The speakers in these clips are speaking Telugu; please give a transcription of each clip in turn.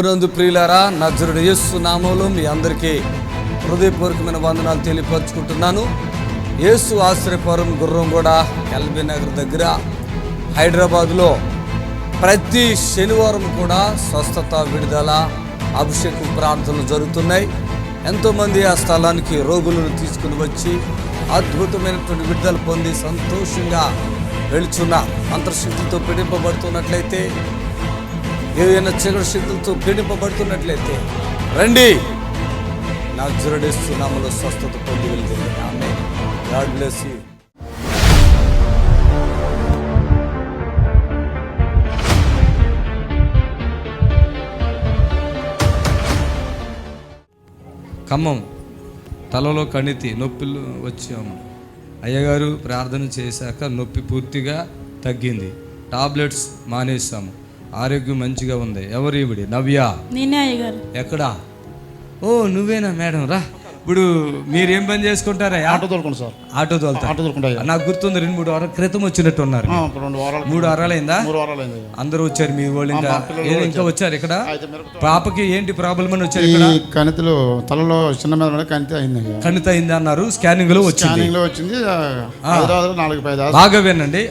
నందు ప్రియులారా, నజరుడు యేసు నామములో మీ అందరికీ హృదయపూర్వకమైన వందనాలు తెలియపరుచుకుంటున్నాను. యేసు ఆశ్రయపురం గుర్రంగూడ ఎల్బీ నగర్ దగ్గర హైదరాబాద్లో ప్రతి శనివారం కూడా స్వస్థత, విడుదల, అభిషేకం ప్రార్థనలు జరుగుతున్నాయి. ఎంతోమంది ఆ స్థలానికి రోగులను తీసుకుని వచ్చి అద్భుతమైనటువంటి విడుదల పొంది సంతోషంగా వెళుచున్న మంత్రశక్తితో పీడింపబడుతున్నట్లయితే, ఏదైనా చీకటి శక్తులతో పీడింపబడుతున్నట్లయితే రండి, నజరుడు యేసు నామములో స్వస్థత పొంది వెళ్తుంది. ఆమేన్. God bless you. ఖమ్మం తలలో కణితి నొప్పిలు వచ్చాము. అయ్యగారు ప్రార్థన చేశాక నొప్పి పూర్తిగా తగ్గింది. టాబ్లెట్స్ మానేసాము. ఆరోగ్యం మంచిగా ఉంది. ఎవరు ఈవిడి? నవ్య. నేనే అయ్యగారు. ఎక్కడా? ఓ నువ్వేనా మేడం? రా. ఇప్పుడు మీరేం పని చేసుకుంటారా? ఆటో తోలుకుంటా సార్. ఆటో తోలుతా. ఆటో తోలుకుంటా. నాకు గుర్తుంది, 2-3 వారాల క్రితం వచ్చినట్టు ఉన్నారు. 3 వారాలైందా? 3 వారాలైంది. అందరూ వచ్చారు మీ వాళ్ళు? ఇంకా వచ్చారు ఇక్కడ? పాపకి ఏంటి ప్రాబ్లం అని వచ్చారు ఇక్కడ? కణితిలో తలలో చిన్న మీద కణితి అయింది. కణితి అయింది అన్నారు. స్కానింగ్ లో వచ్చింది. హైదరాబాద్ 4-5 బాగా వినండి.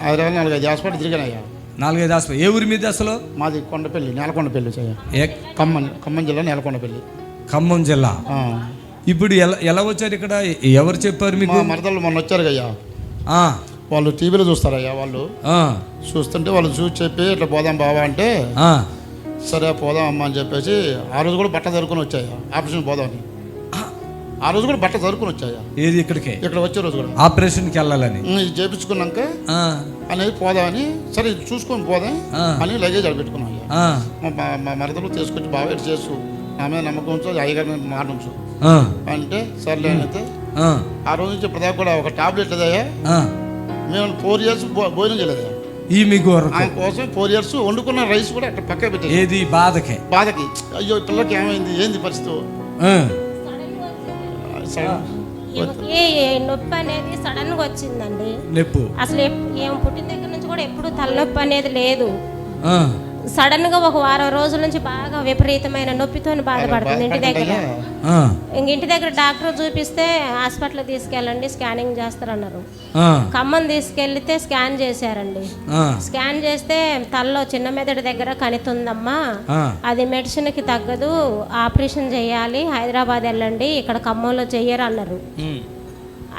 హైదరాబాద్ 4-5 హాస్పిటల్ తిరిగానయ్యా. 4-5 హాస్పిటల్. ఏ ఊరి మీద అసలు? మాది కొండపల్లి, నేలకొండపల్లి. ఖమ్మం జిల్లా నేలకొండపల్లి. ఖమ్మం జిల్లా. ఇప్పుడు ఎలా వచ్చారు ఇక్కడ? ఎవరు చెప్పారు మీకు? మరదలు మొన్న వచ్చారు అయ్యా. వాళ్ళు టీవీలో చూస్తారయ్యా. వాళ్ళు చూస్తుంటే వాళ్ళు చూసి చెప్పి ఇట్లా పోదాం బావా అంటే, సరే పోదాం అమ్మ అని చెప్పేసి ఆ రోజు కూడా బట్ట జరుపుకొని వచ్చాయా. ఆపరేషన్ పోదామని ఆ రోజు కూడా బట్ట జరుపుకొని వచ్చాయా. ఏది? ఇక్కడికి ఇక్కడ వచ్చే రోజు కూడా ఆపరేషన్కి వెళ్ళాలని చేపించుకున్నాక అనేది పోదామని, సరే చూసుకొని పోదాం అని లగేజ్ అక్కడ పెట్టుకున్నాం. మా మరదలు తీసుకొచ్చి బాగా ఎటు చేసు, నా మీద నమ్మకం ఉంచు, అయ్యగారి మీద మాట ఉంచు అంటే సర్లే అయితే ఆ రోజు నుంచి ఇప్పటిదాకా కూడా ఒక టాబ్లెట్ లేదయ్యా. మేము 4 years భోజనం చేయలేదయ్యా. ఈ మీకు ఆయన కోసం 4 years వండుకున్న రైస్ కూడా అట్లా పక్క పెట్టేది. ఏది? బాధకి. అయ్యో పిల్లకి ఏమైంది, ఏంది పరిస్థితి? నొప్పి అనేది సడన్ గా వచ్చిందండి. నొప్పి అసలు ఏం పుట్టిన దగ్గర నుంచి కూడా ఎప్పుడు తలనొప్పి అనేది లేదు. సడన్ గా ఒక వారం రోజుల నుంచి బాగా విపరీతమైన నొప్పితో బాధపడుతుంది. ఇంటి దగ్గర డాక్టర్ చూపిస్తే హాస్పిటల్ తీసుకెళ్ళండి, స్కానింగ్ చేస్తారన్నారు. ఖమ్మం తీసుకెళ్తే స్కాన్ చేశారండి. స్కాన్ చేస్తే తలలో చిన్న మెదడు దగ్గర కణితుందమ్మా, అది మెడిసిన్ కి తగ్గదు, ఆపరేషన్ చేయాలి, హైదరాబాద్ వెళ్ళండి, ఇక్కడ ఖమ్మంలో చెయ్యరు అన్నారు.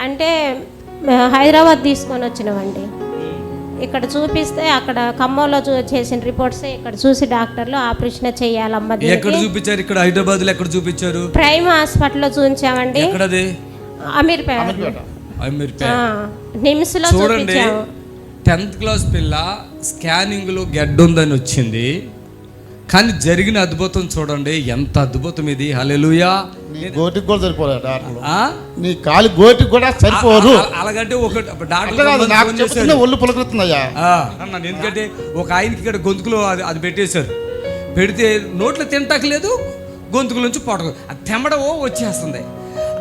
అంటే హైదరాబాద్ తీసుకొని వచ్చినామండి. ఇక్కడ చూపిస్తే అక్కడ ఖమ్మంలో చేసిన రిపోర్ట్స్ ఇక్కడ చూసి డాక్టర్లు ఆపరేషన్ చేయాలమ్మా. ఎక్కడ చూపించారు? ఇక్కడ హైదరాబాద్ లో ఎక్కడ చూపించారు? ప్రైమ్ హాస్పిటల్లో చూపించామండి. ఎక్కడది? అమీర్పేట నిమ్స్ లో చూపించాము. 10th క్లాస్ పిల్ల స్కానింగ్ లో గెడ్డ ఉందని వచ్చింది, కానీ జరిగిన అద్భుతం చూడండి. ఎంత అద్భుతం ఇది! హల్లెలూయా. గోటికి కూడా సరిపోలేదు, నీ కాలి గోటికి కూడా సరిపోరు. అలాగంటే ఒక డాక్టర్ ఒళ్ళు పులకరుతుందయ్యా. ఎందుకంటే ఒక ఆయనకి ఇక్కడ గొంతుకులో అది పెట్టేశారు. పెడితే నోట్లో తింటలేదు, గొంతుకుల నుంచి పొడగ అది తెమ్మడవో వచ్చేస్తుంది.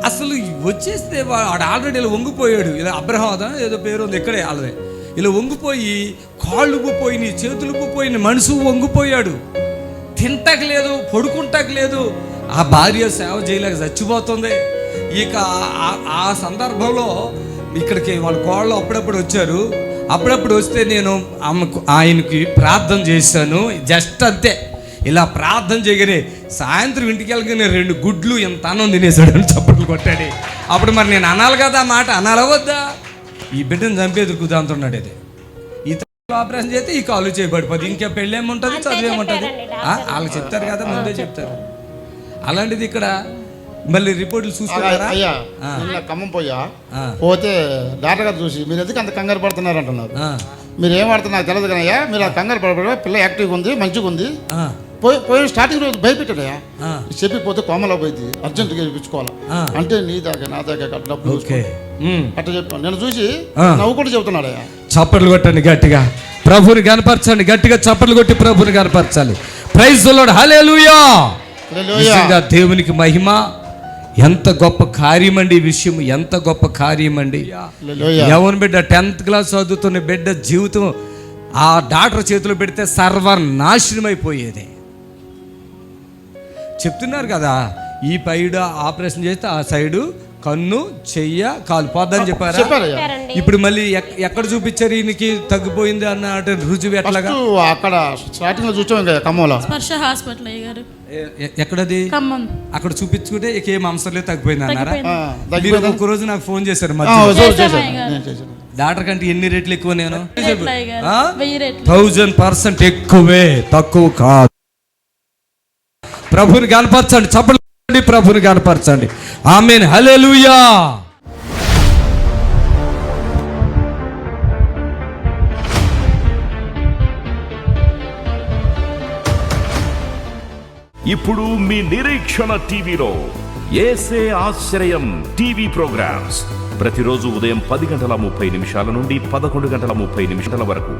అసలు వచ్చేస్తే వాడు ఆల్రెడీ ఇలా వంగిపోయాడు. ఇలా అబ్రహాం ఏదో పేరు ఉంది ఇక్కడే, అలాగే ఇలా వంగిపోయి కాళ్ళు ఉబ్బిపోయినాయి, చేతులు ఉబ్బిపోయినాయి, మనసు వంగిపోయాడు. తింటకలేదు, పడుకుంటకలేదు. ఆ భార్య సేవ చేయలేక చచ్చిపోతుంది. ఇక ఆ సందర్భంలో ఇక్కడికి వాళ్ళ కోళ్ళు అప్పుడప్పుడు వచ్చారు. అప్పుడప్పుడు వస్తే నేను ఆయనకి ప్రార్థన చేశాను. జస్ట్ అంతే, ఇలా ప్రార్థన చేయగానే సాయంత్రం ఇంటికి వెళ్ళగానే 2 గుడ్లు ఎంత అన్నం తినేసాడు అని చప్పట్లు కొట్టాడు. అప్పుడు మరి నేను అనాలి కదా, మాట అనాలవద్దా? ఈ బిడ్డను చంపేది కుదాంతున్నాడు. ఇది ఆపరేషన్ చేస్తే ఈ కాలు చేయబడిపోతుంది. ఇంకా పెళ్ళి ఏముంటుంది, చదువు ఏముంటుంది? వాళ్ళు చెప్తారు కదా, ముందే చెప్తారు. అలాంటిది ఇక్కడ మళ్ళీ రిపోర్టులు చూసుకున్నారా? ఖమ్మం పోతే డాక్టర్ గారు చూసి, మీరు ఎందుకు అంత కంగారు పడుతున్నారు అంటున్నారు. మీరు ఏం పడుతున్నారు తెలియదు కానీ అయ్యా, మీరు ఆ కంగారు పడబడి పిల్ల యాక్టివ్గా ఉంది, మంచిగా ఉంది. పోయిన స్టార్టింగ్ రోజు భయపెట్టాడయ్యా. చెప్పిపోతే కోమలో పోయింది, అర్జెంటుగా చూపించుకోవాలి అంటే నీ దాకా నా దాకా డబ్బులు అట్లా చెప్పాను. నేను చూసి నవ్వు కూడా చెబుతున్నాడయ్యా. చప్పట్లు కొట్టండి గట్టిగా, ప్రభుని కనపరచండి. గట్టిగా చప్పట్లు కొట్టి ప్రభుని కనపరచాలి. Praise the Lord. హల్లెలూయా. దేవునికి మహిమ. ఎంత గొప్ప కార్యం అండి ఈ విషయం, ఎంత గొప్ప కార్యం అండి. యవ్వన బిడ్డ 10th క్లాస్ చదువుతున్న బిడ్డ జీవితం ఆ డాక్టర్ చేతిలో పెడితే సర్వనాశనం అయిపోయేది. చెప్తున్నారు కదా, ఈ పైడ ఆపరేషన్ చేస్తే ఆ సైడు కన్ను చెయ్య కాలు పోద్దని చెప్పారా? చెప్పారయ్యా. చెప్పారండి. ఇప్పుడు మళ్ళీ ఎక్కడ చూపించారు ఈయనకి తగ్గిపోయింది అన్న రుజువు ఎట్లాగా? ఫస్ట్ అక్కడ స్టార్టింగ్ లో చూసాం కదా ఖమ్మంలో. స్పర్శ హాస్పిటల్ అయ్యారు. ఎక్కడది? ఖమ్మం. అక్కడ చూపించుకుంటే ఇక ఏం అంశం లేదు, తగ్గిపోయింది అన్నారా? తగ్గిపోయింది. మీరు ఒక రోజు నాకు ఫోన్ చేశారు ఆ, మధ్య. నేను చేశాను. డాక్టర్ కంటే ఎన్ని రేట్లు ఎక్కువ? నేను 1000 రెట్లు. 1000% ఎక్కువే, తక్కువ కాదు. ప్రభుని కనపరచండి, చప్పట్లు ప్రభుని కనపరచండి. ఆమేన్, హల్లెలూయా. ఇప్పుడు మీ నిరీక్షణ టీవీలో యేసే ఆశ్రయం టీవీ ప్రోగ్రామ్స్ ప్రతిరోజు ఉదయం 10:30 నుండి 11:30 వరకు,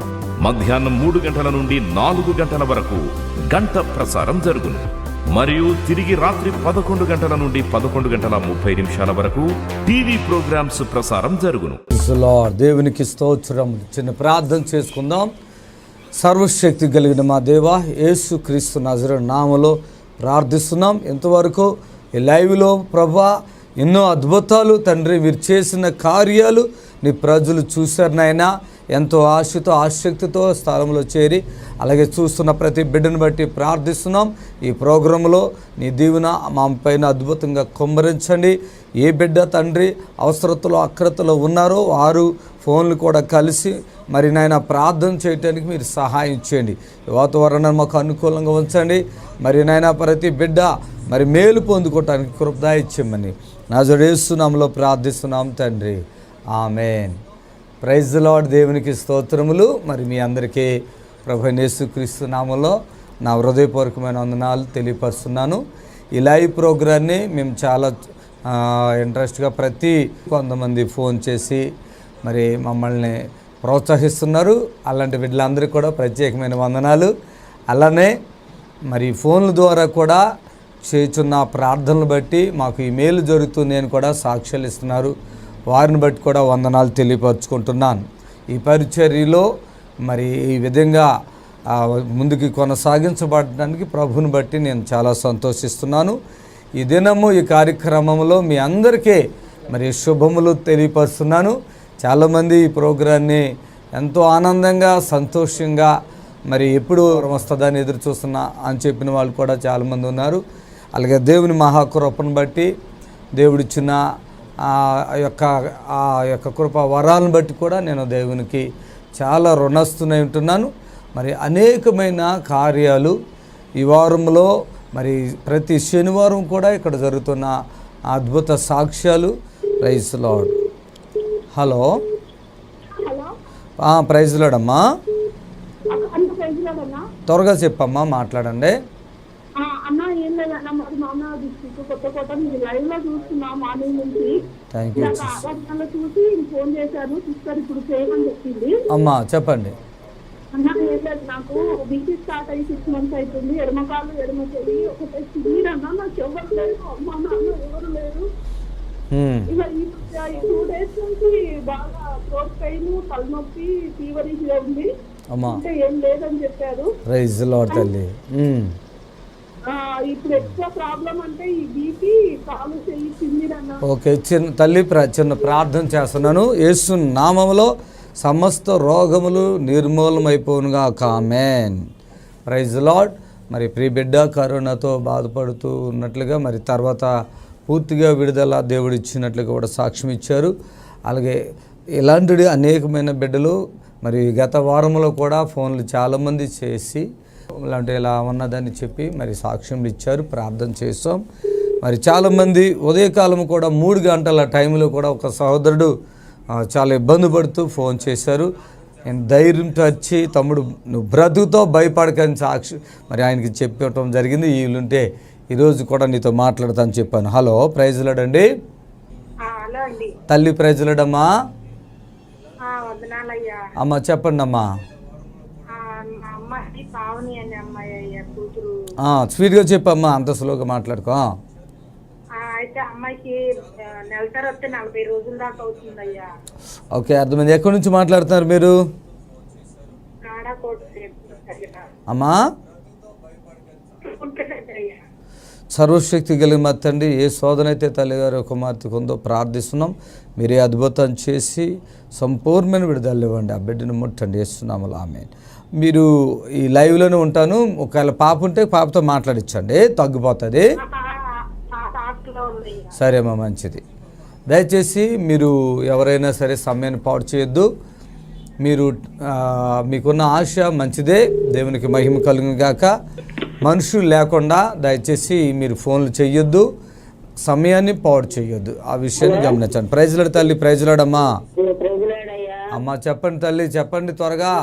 మధ్యాహ్నం 3 నుండి 4 వరకు గంట ప్రసారం జరుగును. మరియు తిరిగి రాత్రి 11 నుండి 11:30 వరకు టీవీ ప్రోగ్రామ్స్ ప్రసారం జరుగును. దేవునికి స్తోత్రం. చిన్న ప్రార్థన చేసుకుందాం. సర్వశక్తి కలిగిన మా దేవా, యేసు క్రీస్తు నజరేయుని నామములో ప్రార్థిస్తున్నాం. ఇంతవరకు ఈ లైవ్లో ప్రభా ఎన్నో అద్భుతాలు తండ్రి మీరు చేసిన కార్యాలు నీ ప్రజలు చూశారు నాయనా. ఎంతో ఆశతో ఆసక్తితో స్థలంలో చేరి అలాగే చూస్తున్న ప్రతి బిడ్డను బట్టి ప్రార్థిస్తున్నాం. ఈ ప్రోగ్రాంలో నీ దీవెన మా పైన అద్భుతంగా కుమ్మరించండి. ఏ బిడ్డ తండ్రి అవసరతలో అక్రతలో ఉన్నారో వారు ఫోన్లు కూడా కలిసి మరి నాయన ప్రార్థన చేయటానికి మీరు సహాయం చేయండి. వాతావరణాన్ని మాకు అనుకూలంగా ఉంచండి. మరి నాయన ప్రతి బిడ్డ మరి మేలు పొందుకోవటానికి కృప ఇచ్చేయమని నజరేయుని యేసు నామములో ప్రార్థిస్తున్నాం తండ్రి, ఆమేన్. Praise the lord. దేవునికి స్తోత్రములు. మరి మీ అందరికీ ప్రభువైన యేసుక్రీస్తు నామములో నా హృదయపూర్వకమైన వందనాలు తెలియపరుస్తున్నాను. ఈ లైవ్ ప్రోగ్రాన్ని మేము చాలా ఇంట్రెస్ట్గా కొంతమంది ఫోన్ చేసి మరి మమ్మల్ని ప్రోత్సహిస్తున్నారు. అలాంటి బిడ్డలందరికీ కూడా ప్రత్యేకమైన వందనాలు. అలానే మరి ఫోన్ల ద్వారా కూడా చేస్తున్న ప్రార్థనలు బట్టి మాకు ఈ మేలు జరుగుతుంది అని కూడా సాక్ష్యాలు ఇస్తున్నారు. వారిని బట్టి కూడా వందనాలు తెలియపరుచుకుంటున్నాను. ఈ పరిచర్యలో మరి ఈ విధంగా ముందుకు కొనసాగించబడడానికి ప్రభుని బట్టి నేను చాలా సంతోషిస్తున్నాను. ఈ దినము ఈ కార్యక్రమంలో మీ అందరికీ మరి శుభములు తెలియపరుస్తున్నాను. చాలామంది ఈ ప్రోగ్రాన్ని ఎంతో ఆనందంగా సంతోషంగా మరి ఎప్పుడు వస్తుందని ఎదురు చూస్తున్నా అని చెప్పిన వాళ్ళు కూడా చాలామంది ఉన్నారు. అలాగే దేవుని మహాకృపను బట్టి దేవుడిచ్చిన ఆ యొక్క కృప వరాలను బట్టి కూడా నేను దేవునికి చాలా రుణస్తునై ఉంటున్నాను. మరి అనేకమైన కార్యాలు ఈ వారంలో మరి ప్రతి శనివారం కూడా ఇక్కడ జరుగుతున్న అద్భుత సాక్ష్యాలు. Praise lord. Hello, praise lord అమ్మా. త్వరగా చెప్పమ్మా, మాట్లాడండి. అన్న ఏం లేదన్న, మాది మామూలు డిస్ట్రిక్ట్ కొత్తకోట. మీరు లైవ్ లో చూస్తున్నా మార్నింగ్ నుంచి. Thank you. చూసి ఫోన్ చేశాను సిస్టర్, ఇప్పుడు చేయమని చెప్పింది. అమ్మా చెప్పండి. అన్న ఏం లేదు, నాకు బీసీ స్టార్ట్ అయ్యి 6 months అవుతుంది. ఎడమకాలు ఎడమ చెయ్యి ఒకటే సిగిరన్నా, నాకు ఎవరు లేరు, అమ్మ నాన్న ఎవరు లేరు. ఇక ఈ 2 days నుంచి బాగా థ్రోట్ పెయిన్, తలనొప్పి, ఫీవరిష్ గా ఉంది. అంటే ఏం లేదని చెప్పారు. ప్రైజ్ లార్డ్ తల్లి. ఇప్పుడు ఎక్కువ ప్రాబ్లం అంటే ఈ బీపీ, కాలు చెయ్యి చిందిరన్నా. ఓకే, చిన్న ప్రార్థన చేస్తున్నాను. యేసు నామములో సమస్త రోగములు నిర్మూలమైపోనుగా. ఆమేన్. Praise lord. మరి ప్రియ బిడ్డ కరోనాతో బాధపడుతూ ఉన్నట్లుగా మరి తర్వాత పూర్తిగా విడుదల దేవుడు ఇచ్చినట్లుగా కూడా సాక్ష్యం ఇచ్చారు. అలాగే ఇలాంటి అనేకమైన బిడ్డలు మరి గత వారంలో కూడా ఫోన్లు చాలామంది చేసి ఇలాంటి ఇలా ఉన్నదని చెప్పి మరి సాక్ష్యం ఇచ్చారు. ప్రార్థన చేస్తాం. మరి చాలామంది ఉదయకాలం కూడా 3 గంటల టైంలో కూడా ఒక సహోదరుడు చాలా ఇబ్బంది పడుతూ ఫోన్ చేశారు. నేను ధైర్యంతో వచ్చి తమ్ముడు నువ్వు బ్రతుకుతో భయపడకని సాక్షి మరి ఆయనకి చెప్పడం జరిగింది. వీళ్ళుంటే ఈరోజు కూడా నీతో మాట్లాడతాను చెప్పాను. హలో, ప్రైజ్ లార్డ్ అండి. తల్లి ప్రైజ్ లార్డ్ అమ్మా. అమ్మ చెప్పండి అమ్మా. స్వీట్గా చెప్పమ్మా, అంత స్లోగా మాట్లాడుకో. అయితే అమ్మాయికి నెలసరి వస్తే 40 రోజుల దాకా అవుతుందయ్యా. ఓకే, అర్థమైంది. ఎక్కడి నుంచి మాట్లాడుతున్నారు మీరు అమ్మా? సర్వశక్తి కలిగిన మా తండ్రి, ఏ శోధన అయితే తల్లిగారి కుమార్తెకు ఉందో ప్రార్థిస్తున్నాం. మీరే అద్భుతం చేసి సంపూర్ణమైన విడుదల ఇవ్వండి. ఆ బిడ్డను ముట్టండి, చేస్తున్నాము. ఆమేన్. మీరు ఈ లైవ్లోనే ఉంటాను. ఒకవేళ పాప ఉంటే పాపతో మాట్లాడించండి, తగ్గిపోతుంది. సరేమ్మా, మంచిది. దయచేసి మీరు ఎవరైనా సరే సమయాన్ని పాడు చేయొద్దు. మీరు మీకున్న ఆశ మంచిదే, దేవునికి మహిమ కలుగును గాక. మనుషులు లేకుండా దయచేసి మీరు ఫోన్లు చేయొద్దు, సమయాన్ని పాడు చేయొద్దు. ఆ విషయాన్ని గమనించండి. ప్రైజ్లాడు తల్లి, ప్రైజ్లాడమ్మా. అమ్మా చెప్పండి తల్లి, చెప్పండి త్వరగా.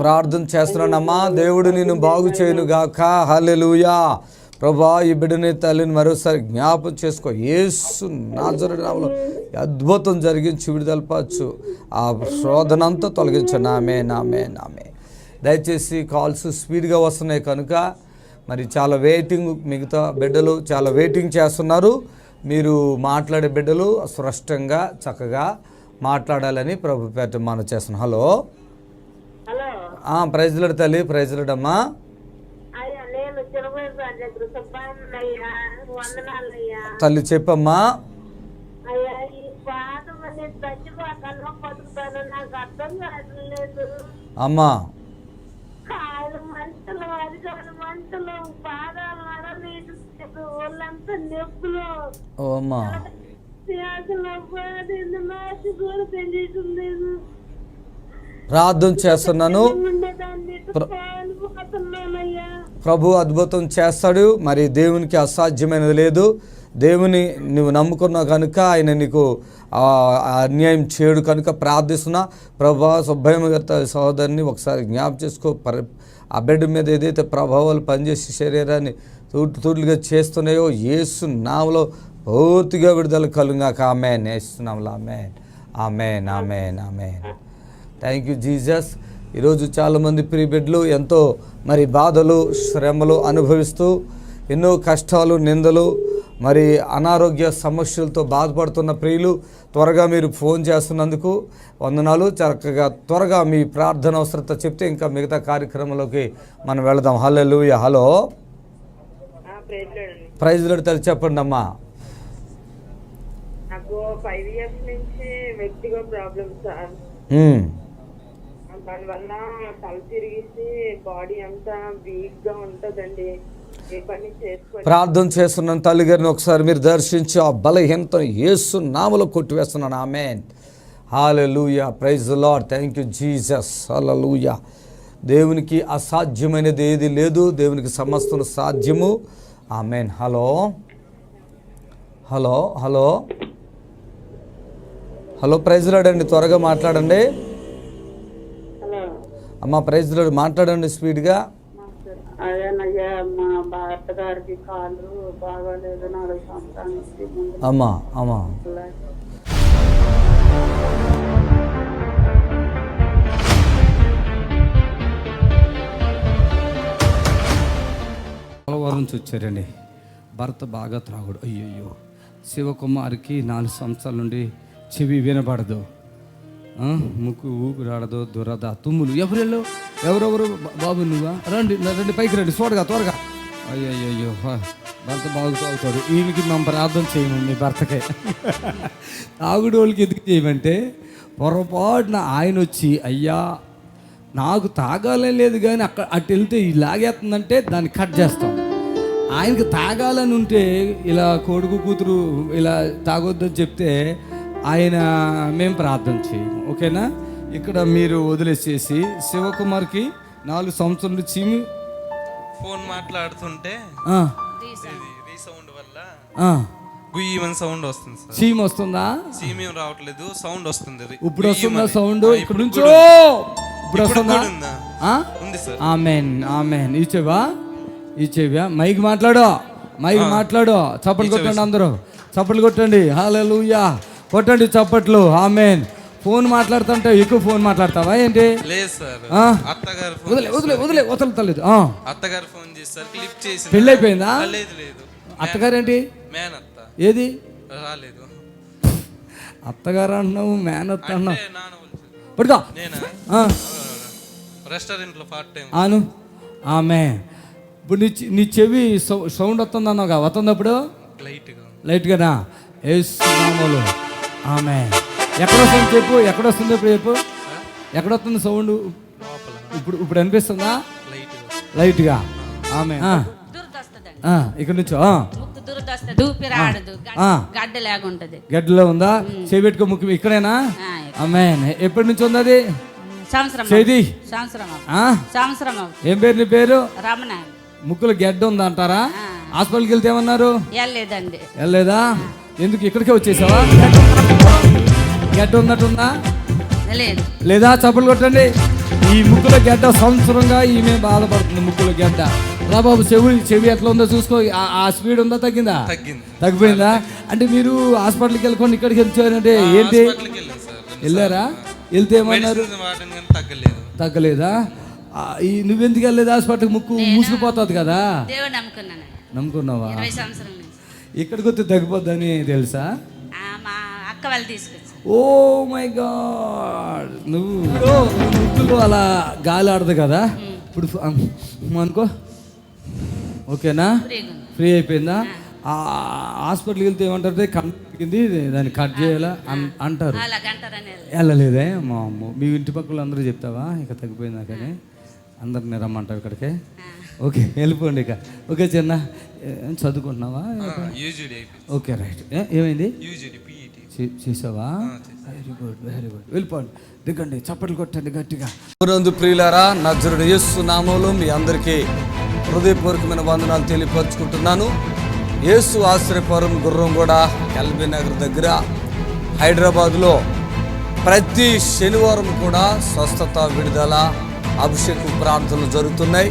ప్రార్థన చేస్తున్నానమ్మా, దేవుడు నిన్ను బాగు చేయను గాక. హల్లెలూయా. ప్రభా, ఈ బిడ్డని తల్లిని మరోసారి జ్ఞాపకం చేసుకో. యేసు నాజరేతు నామములో అద్భుతం జరిగించి విడుదలపరచు. ఆ శోధనంతా తొలగించండి. ఆమేన్, ఆమేన్, ఆమేన్. దయచేసి కాల్స్ స్పీడ్గా వస్తున్నాయి కనుక మరి చాలా వెయిటింగ్, మిగతా బిడ్డలు చాలా వెయిటింగ్ చేస్తున్నారు. మీరు మాట్లాడే బిడ్డలు స్పష్టంగా చక్కగా మాట్లాడాలని ప్రభు పేట మనం చేస్తున్నాం. హలో, ప్రైజ్లాడు తల్లి, ప్రైజ్లాడమ్మా. తల్లి చెప్పమ్మా. అమ్మా, ఓ అమ్మా, ప్రార్థన చేస్తున్నాను. ప్రభు అద్భుతం చేస్తాడు. మరి దేవునికి అసాధ్యమైనది లేదు. దేవుని నువ్వు నమ్ముకున్నావు కనుక ఆయన నీకు అన్యాయం చేయడు కనుక ప్రార్థిస్తున్నా. ప్రభా, సుబ్బయ్యగత సహోదరిని ఒకసారి జ్ఞాపకం చేసుకో. ఆ బిడ్డ మీద ఏదైతే ప్రభావాలు పనిచేసి శరీరాన్ని తూట్లుగా చేస్తున్నాయో యేసు నామములో పూర్తిగా విడుదల కలుగాక. ఆమేన్. యేసు నామములో ఆమేన్, ఆమేన్, ఆమేన్, ఆమేన్. Thank you Jesus. ఈరోజు చాలామంది ప్రియ బిడ్డలు ఎంతో మరి బాధలు, శ్రమలు అనుభవిస్తూ ఎన్నో కష్టాలు, నిందలు, మరి అనారోగ్య సమస్యలతో బాధపడుతున్న ప్రియులు, త్వరగా మీరు ఫోన్ చేస్తున్నందుకు వందనాలు. చక్కగా త్వరగా మీ ప్రార్థన అవసరత చెప్తే ఇంకా మిగతా కార్యక్రమంలోకి మనం వెళదాం. హల్లెలూయా. హలో, ప్రైజ్లాడు తల్లి, చెప్పండి అమ్మా. నాకు 5 years నుంచి వ్యక్తిగత ప్రాబ్లమ్ సార్. దానివల్ల తల తిరిగిసి బాడీ అంతా వీక్ గా ఉంటుందండి. ఏ పని చేసుకో. ప్రార్థన చేస్తున్నాను తల్లి గారిని ఒకసారి మీరు దర్శించి ఆ బలహీనతను యేసు నామములో కొట్టివేస్తున్నాను. ఆమేన్. హల్లెలూయా. Praise the Lord. Thank you Jesus. హల్లెలూయా. దేవునికి అసాధ్యమైనది ఏది లేదు. దేవునికి సమస్తం సాధ్యము. ఆమేన్. Hello, hello, hello, hello. Praise the Lord అండి, త్వరగా మాట్లాడండి. అమ్మ, ప్రైజ్ ది లార్డ్, మాట్లాడండి స్పీడ్గా. అదేనయ్యా, మా భర్త గారికి కాళ్ళు బాగాలేదు. 4 సంవత్సరాల నుంచి. అమ్మా, అమ్మా. పోలవరం నుంచి వచ్చారండి. భర్త బాగా త్రాగుడు. అయ్యయ్యో. శివకుమారికి 4 సంవత్సరాల నుండి చెవి వినపడదు, ముక్కు ఊపిరాడదు, దురద, తుమ్ములు. ఎవరెవరు బాబు నువ్వా? రండి రండి, పైకి రండి, త్వరగా. అయ్యయ్యో, భర్త బాగు తాగుతాడు. ఈయనకి మేము ప్రార్థన చేయము. మీ భర్తకే తాగుడు వాళ్ళకి ఎందుకు చేయమంటే, పొరపాటున ఆయన వచ్చి అయ్యా నాకు తాగాలని లేదు కానీ అటు వెళ్తే లాగేస్తుందంటే దాన్ని కట్ చేస్తాం. ఆయనకి తాగాలని ఉంటే ఇలా కొడుకు కూతురు ఇలా తాగొద్దని చెప్తే ఆయన మేము ప్రార్థన చేయము. ఓకేనా? ఇక్కడ మీరు వదిలేసేసి శివకుమార్కి 4 సంవత్సరాల నుంచి ఫోన్ మాట్లాడుతుంటే రీసౌండ్ వల్ల గుయ్యమని సౌండ్ వస్తుంది సార్. చీమ వస్తుందా? చీమ ఏం రావట్లేదు, సౌండ్ వస్తుంది. ఇప్పుడు వస్తుందా సౌండ్? ఇక్కడ నుంచో ఇప్పుడు వస్తుందా? ఉంది సార్. ఆమేన్, ఆమేన్. ఈ చెవా మైక్ మాట్లాడు, చప్పట్లు కొట్టండి, అందరూ చప్పట్లు కొట్టండి. హల్లెలూయా. కొట్టండి చప్పట్లు. ఆమేన్. ఫోన్ మాట్లాడుతుంటే ఎక్కువ ఫోన్ మాట్లాడతావా ఏంటి? లేదు సార్, అత్తగారు వదలలేదు. అత్తగారు ఫోన్ చేస్తారు, లిఫ్ట్ చేసి. పెళ్ళి అయిపోయిందా? లేదు. అత్తగారు ఏంటి? మేనత్త. ఏది? రాలేదు. అత్తగారు అంటున్నావు, మేనత్త అన్నావు. పడుకో. రెస్టారెంట్ లో పార్ట్ టైం. ఆను ఆమె. ఇప్పుడు నీ చెవి సౌండ్ వస్తుంది అన్నావుగా, వస్తున్నప్పుడు లైట్గానా? యేసు నామములో ఆమె. ఎక్కడ వస్తుంది చెప్పు, ఎక్కడ వస్తుంది ఇప్పుడు చెప్పు, ఎక్కడ వస్తుంది సౌండ్? ఇప్పుడు అనిపిస్తుందా? లైట్గా ఆమె. ఇక్కడ నుంచి గడ్డలో ఉందా? చేపెట్టుకో ముఖ్యం. ఇక్కడేనా? ఆమె. ఎప్పటి నుంచి ఉంది అది? ఏం పేరు నీ పేరు? రమణ. ముక్కులు గడ్డ ఉందా అంటారా? హాస్పిటల్కి వెళ్తే ఏమన్నారు? వెళ్ళలేదా? ఎందుకు ఇక్కడికే వచ్చేసావా? గడ్డ ఉన్నట్టుందా? లేదా? చప్పట్లు కొట్టండి. ఈ ముక్కుల గడ్డ సంవత్సరంగా ఈమె బాధపడుతుంది. ముక్కుల గడ్డ. రా బాబు, చెవి ఎట్లా ఉందో చూసుకో. ఆ స్పీడ్ ఉందా, తగ్గిందా? తగ్గిపోయిందా? అంటే మీరు హాస్పిటల్కి వెళ్ళకుండా ఇక్కడికి వచ్చారంటే ఏంటి? వెళ్ళారా? వెళ్తే ఏమన్నారు? తగ్గలేదా? నువ్వెందుకు వెళ్ళలేదు హాస్పిటల్కి? ముక్కు మూసుకుపోతుంది కదా. నమ్ముకున్నావా? ఇక్కడికి వస్తే తగ్గిపోద్దని తెలుసా? Oh my God. నువ్వు ముక్కులో అలా గాలి ఆడదు కదా ఇప్పుడు అనుకో. ఓకేనా? ఫ్రీ అయిపోయిందా? హాస్పిటల్కి వెళ్తే ఏమంటారు? కంటింది దాన్ని కట్ చేయాలా అంటారు. వెళ్ళలేదే మా అమ్మ. మీ ఇంటి పక్కల అందరూ చెప్తావా ఇక తగ్గిపోయిందా కానీ? అందరిని రమ్మంటావు ఇక్కడికి? ఓకే, వెళ్ళిపోండి ఇక. ఓకే చిన్న, చదువుకుంటున్నావా? Okay right. ఏమైంది? చేసావా? Very good, very good. వెళ్ళిపోండి, దిగండి, చప్పట్లు కొట్టండి గట్టిగా. ప్రియులారా, నజరుడు యేసు నామములో మీ అందరికీ హృదయపూర్వకమైన వందనాలు తెలియపరుచుకుంటున్నాను. యేసు ఆశ్రయపురం గుర్రంగూడ ఎల్బీ నగర్ దగ్గర హైదరాబాద్లో ప్రతి శనివారం కూడా స్వస్థత, విడుదల, అభిషేక ప్రార్థనలు జరుగుతున్నాయి.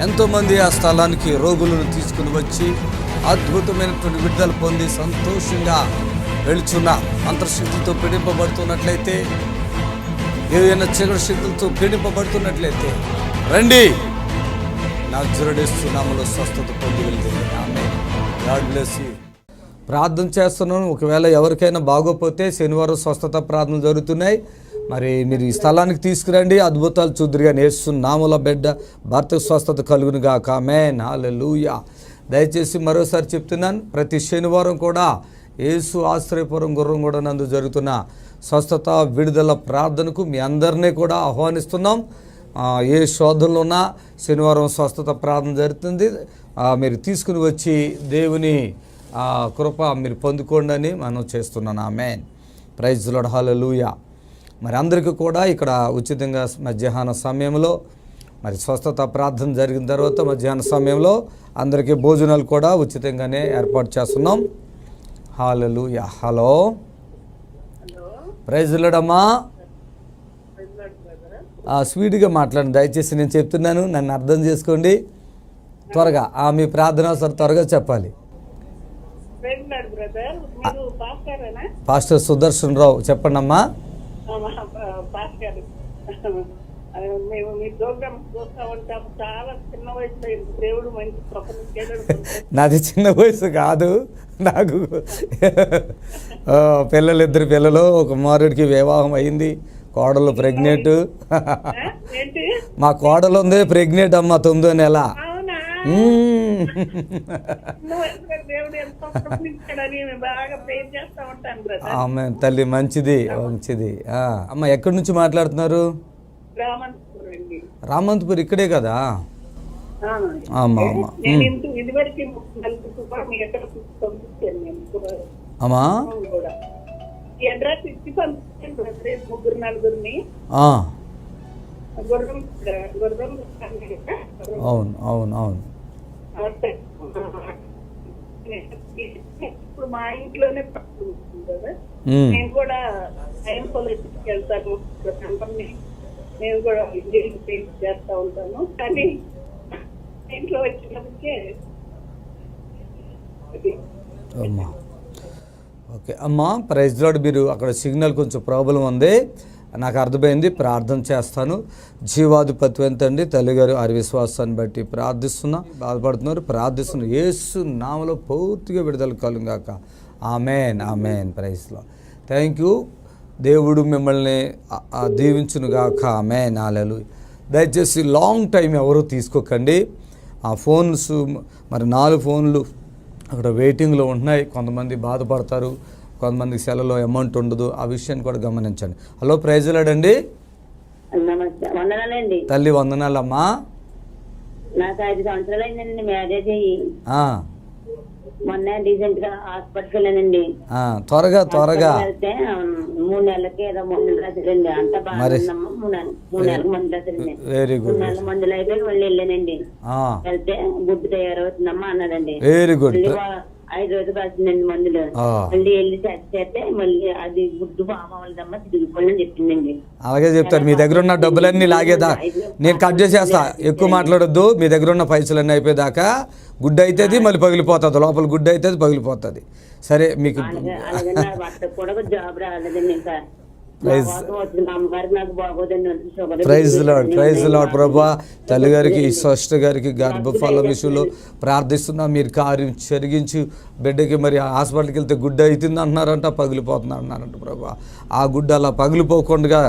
ఎంతోమంది ఆ స్థలానికి రోగులను తీసుకుని వచ్చి అద్భుతమైనటువంటి విడుదల పొంది సంతోషంగా వెళుచున్న అంతర్శక్తులతో పీడింపబడుతున్నట్లయితే, ఏదైనా చీకటి శక్తులతో పీడింపబడుతున్నట్లయితే రండి, నజరేయుడు నామములో స్వస్థత పొంది వెళ్తుంది. ఆమేన్. God bless you. ప్రార్థన చేస్తున్నాను. ఒకవేళ ఎవరికైనా బాగోపోతే శనివారం స్వస్థత ప్రార్థనలు జరుగుతున్నాయి. మరి మీరు ఈ స్థలానికి తీసుకురండి, అద్భుతాలు చూద్దురుగా. యేసు నామములో బిడ్డ భర్తకు స్వస్థత కలుగును గాక. ఆమేన్. హల్లెలూయా. దయచేసి మరోసారి చెప్తున్నాను, ప్రతి శనివారం కూడా యేసు ఆశ్రయపురం గుర్రంగూడ నందు జరుగుతున్న స్వస్థత, విడుదల ప్రార్థనకు మీ అందరినీ కూడా ఆహ్వానిస్తున్నాం. ఏ శోధనలో ఉన్నా శనివారం స్వస్థత ప్రార్థన జరుగుతుంది. మీరు తీసుకుని వచ్చి దేవుని కృప మీరు పొందుకోండి అని మనం చేస్తున్నాను. ఆమేన్. Praise the Lord. హల్లెలూయా. మరి అందరికీ కూడా ఇక్కడ ఉచితంగా మధ్యాహ్న సమయంలో మరి స్వస్థత ప్రార్థన జరిగిన తర్వాత మధ్యాహ్న సమయంలో అందరికీ భోజనాలు కూడా ఉచితంగానే ఏర్పాటు చేస్తున్నాం. హల్లెలూయా. హలో, ప్రైజ్ ది లార్డ్ అమ్మా. స్వీట్గా మాట్లాడండి దయచేసి, నేను చెప్తున్నాను, నన్ను అర్థం చేసుకోండి. త్వరగా మీ ప్రార్థన సార్ త్వరగా చెప్పాలి. పాస్టర్ సుదర్శన్ రావు, చెప్పండి అమ్మా. నాది చిన్న వయసు కాదు, నాకు ఇద్దరు పిల్లలు, ఒక కుమారుడికి వివాహం అయింది, కోడలు ప్రెగ్నెంట్. మా కోడలు ఉంది ప్రెగ్నెంట్ అమ్మ, 9వ నెల. ఆమె తల్లి, మంచిది మంచిది. అమ్మ ఎక్కడి నుంచి మాట్లాడుతున్నారు? రామంతపూర్, ఇక్కడే కదా? అమ్మా అమ్మా అమ్మా అవును అవును అవును. ఇప్పుడు మా ఇంట్లోనే నేను కూడా వెళ్తాను, నేను కూడా చేస్తా ఉంటాను. కానీ ఇంట్లో వచ్చినప్పటికే అమ్మా. ఓకే అమ్మా, ప్రైజ్ లార్డ్. మీరు అక్కడ సిగ్నల్ కొంచెం ప్రాబ్లం ఉంది, నాకు అర్థమైంది. ప్రార్థన చేస్తాను. జీవాధిపతి ఎంతండి తల్లి గారు వారి విశ్వాసాన్ని బట్టి ప్రార్థిస్తున్నా, బాధపడుతున్నారు, ప్రార్థిస్తున్నారు. యేసు నామములో పూర్తిగా విడుదల కలుగాక. ఆమేన్ ఆమేన్. Praise Lord. Thank you. దేవుడు మిమ్మల్ని దీవించునుగాక. ఆమేన్. హల్లెలూయా. దయచేసి లాంగ్ టైం ఎవరు తీసుకోకండి. ఆ ఫోన్స్ మరి 4 ఫోన్లు అక్కడ వెయిటింగ్లో ఉంటున్నాయి. కొంతమంది బాధపడతారు, కొంతమందికి సెలలో అమౌంట్ ఉండదు. ఆ విషయాన్ని కూడా గమనించండి. హలో, ప్రైజ్ లాడండి. నమస్తే, వందనాలండి. తల్లి వందనాలమ్మా. నాకు 5 సంవత్సరాలు అయిందండి మ్యారేజ్ అయ్యి. మొన్న రీసెంట్ గా హాస్పిటల్కి వెళ్ళానండి. త్వరగా వెళ్తే 3 నెలలకి ఏదో మందులు రాశారండి. అంతా బాగా ఉందమ్మా. 3 నెలలకు మందులు రాశారండి. Very good. 3 నెలల మందులు అయిపోయి మళ్ళీ వెళ్ళానండి. వెళ్తే గుడ్డు తయారవుతుందమ్మా అన్నాడండి. Very good. 5 రోజులు రాసిందండి మందులు. మళ్ళీ వెళ్ళి చెక్ చేస్తే మళ్ళీ అది గుడ్డు బామవలదమ్మా తిరిగిపోయిందని చెప్పిందండి. అలాగే చెప్తారు. మీ దగ్గర ఉన్న డబ్బులన్నీ లాగేదా? నేను కట్ చేసేస్తా, ఎక్కువ మాట్లాడొద్దు. మీ దగ్గర ఉన్న పైసలన్నీ అయిపోయేదాకా గుడ్డ అవుతుంది, మళ్ళీ పగిలిపోతుంది. లోపల గుడ్డ అవుతుంది, పగిలిపోతుంది. సరే, మీకు కూడా జాబ్ రాలేదండి. ఇంకా ప్రైజ్ లార్డ్ ప్రభా. తల్లిగారికి, సిస్టర్ గారికి గర్భఫల విషయంలో ప్రార్థిస్తున్నా. మీరు కార్యం జరిగించి బిడ్డకి మరి హాస్పిటల్కి వెళ్తే గుడ్డ అవుతుంది అంటున్నారంట, పగిలిపోతుంది అంటున్నారంట ప్రభా. ఆ గుడ్డ అలా పగిలిపోకుండా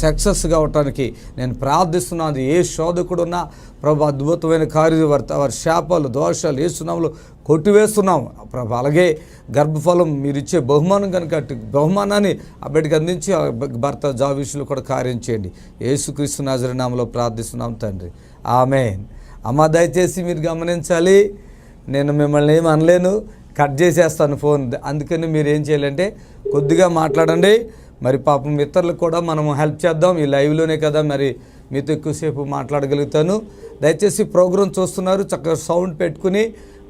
సక్సెస్ కావటానికి నేను ప్రార్థిస్తున్నాను. ఏ శోధకుడున్నా ప్రభా అద్భుతమైన కార్యవర్త వారి శాపాలు దోషాలు ఏసునాములు కొట్టివేస్తున్నాం ప్రభా. అలాగే గర్భఫలం మీరు ఇచ్చే బహుమానం కనుక బహుమానాన్ని ఆ బిడ్డకి అందించి భర్త జాబ్ విషయంలో కూడా కార్యం చేయండి. యేసుక్రీస్తు నాజరేయుని నామములో ప్రార్థిస్తున్నాం తండ్రి, ఆమేన్. అమ్మ, దయచేసి మీరు గమనించాలి, నేను మిమ్మల్ని ఏమి అనలేను, కట్ చేసేస్తాను ఫోన్. అందుకని మీరు ఏం చేయాలంటే కొద్దిగా మాట్లాడండి. మరి పాపం ఇతరులకు కూడా మనం హెల్ప్ చేద్దాం. ఈ లైవ్లోనే కదా మరి మీతో ఎక్కువసేపు మాట్లాడగలుగుతాను. దయచేసి ప్రోగ్రాం చూస్తున్నారు, చక్కగా సౌండ్ పెట్టుకుని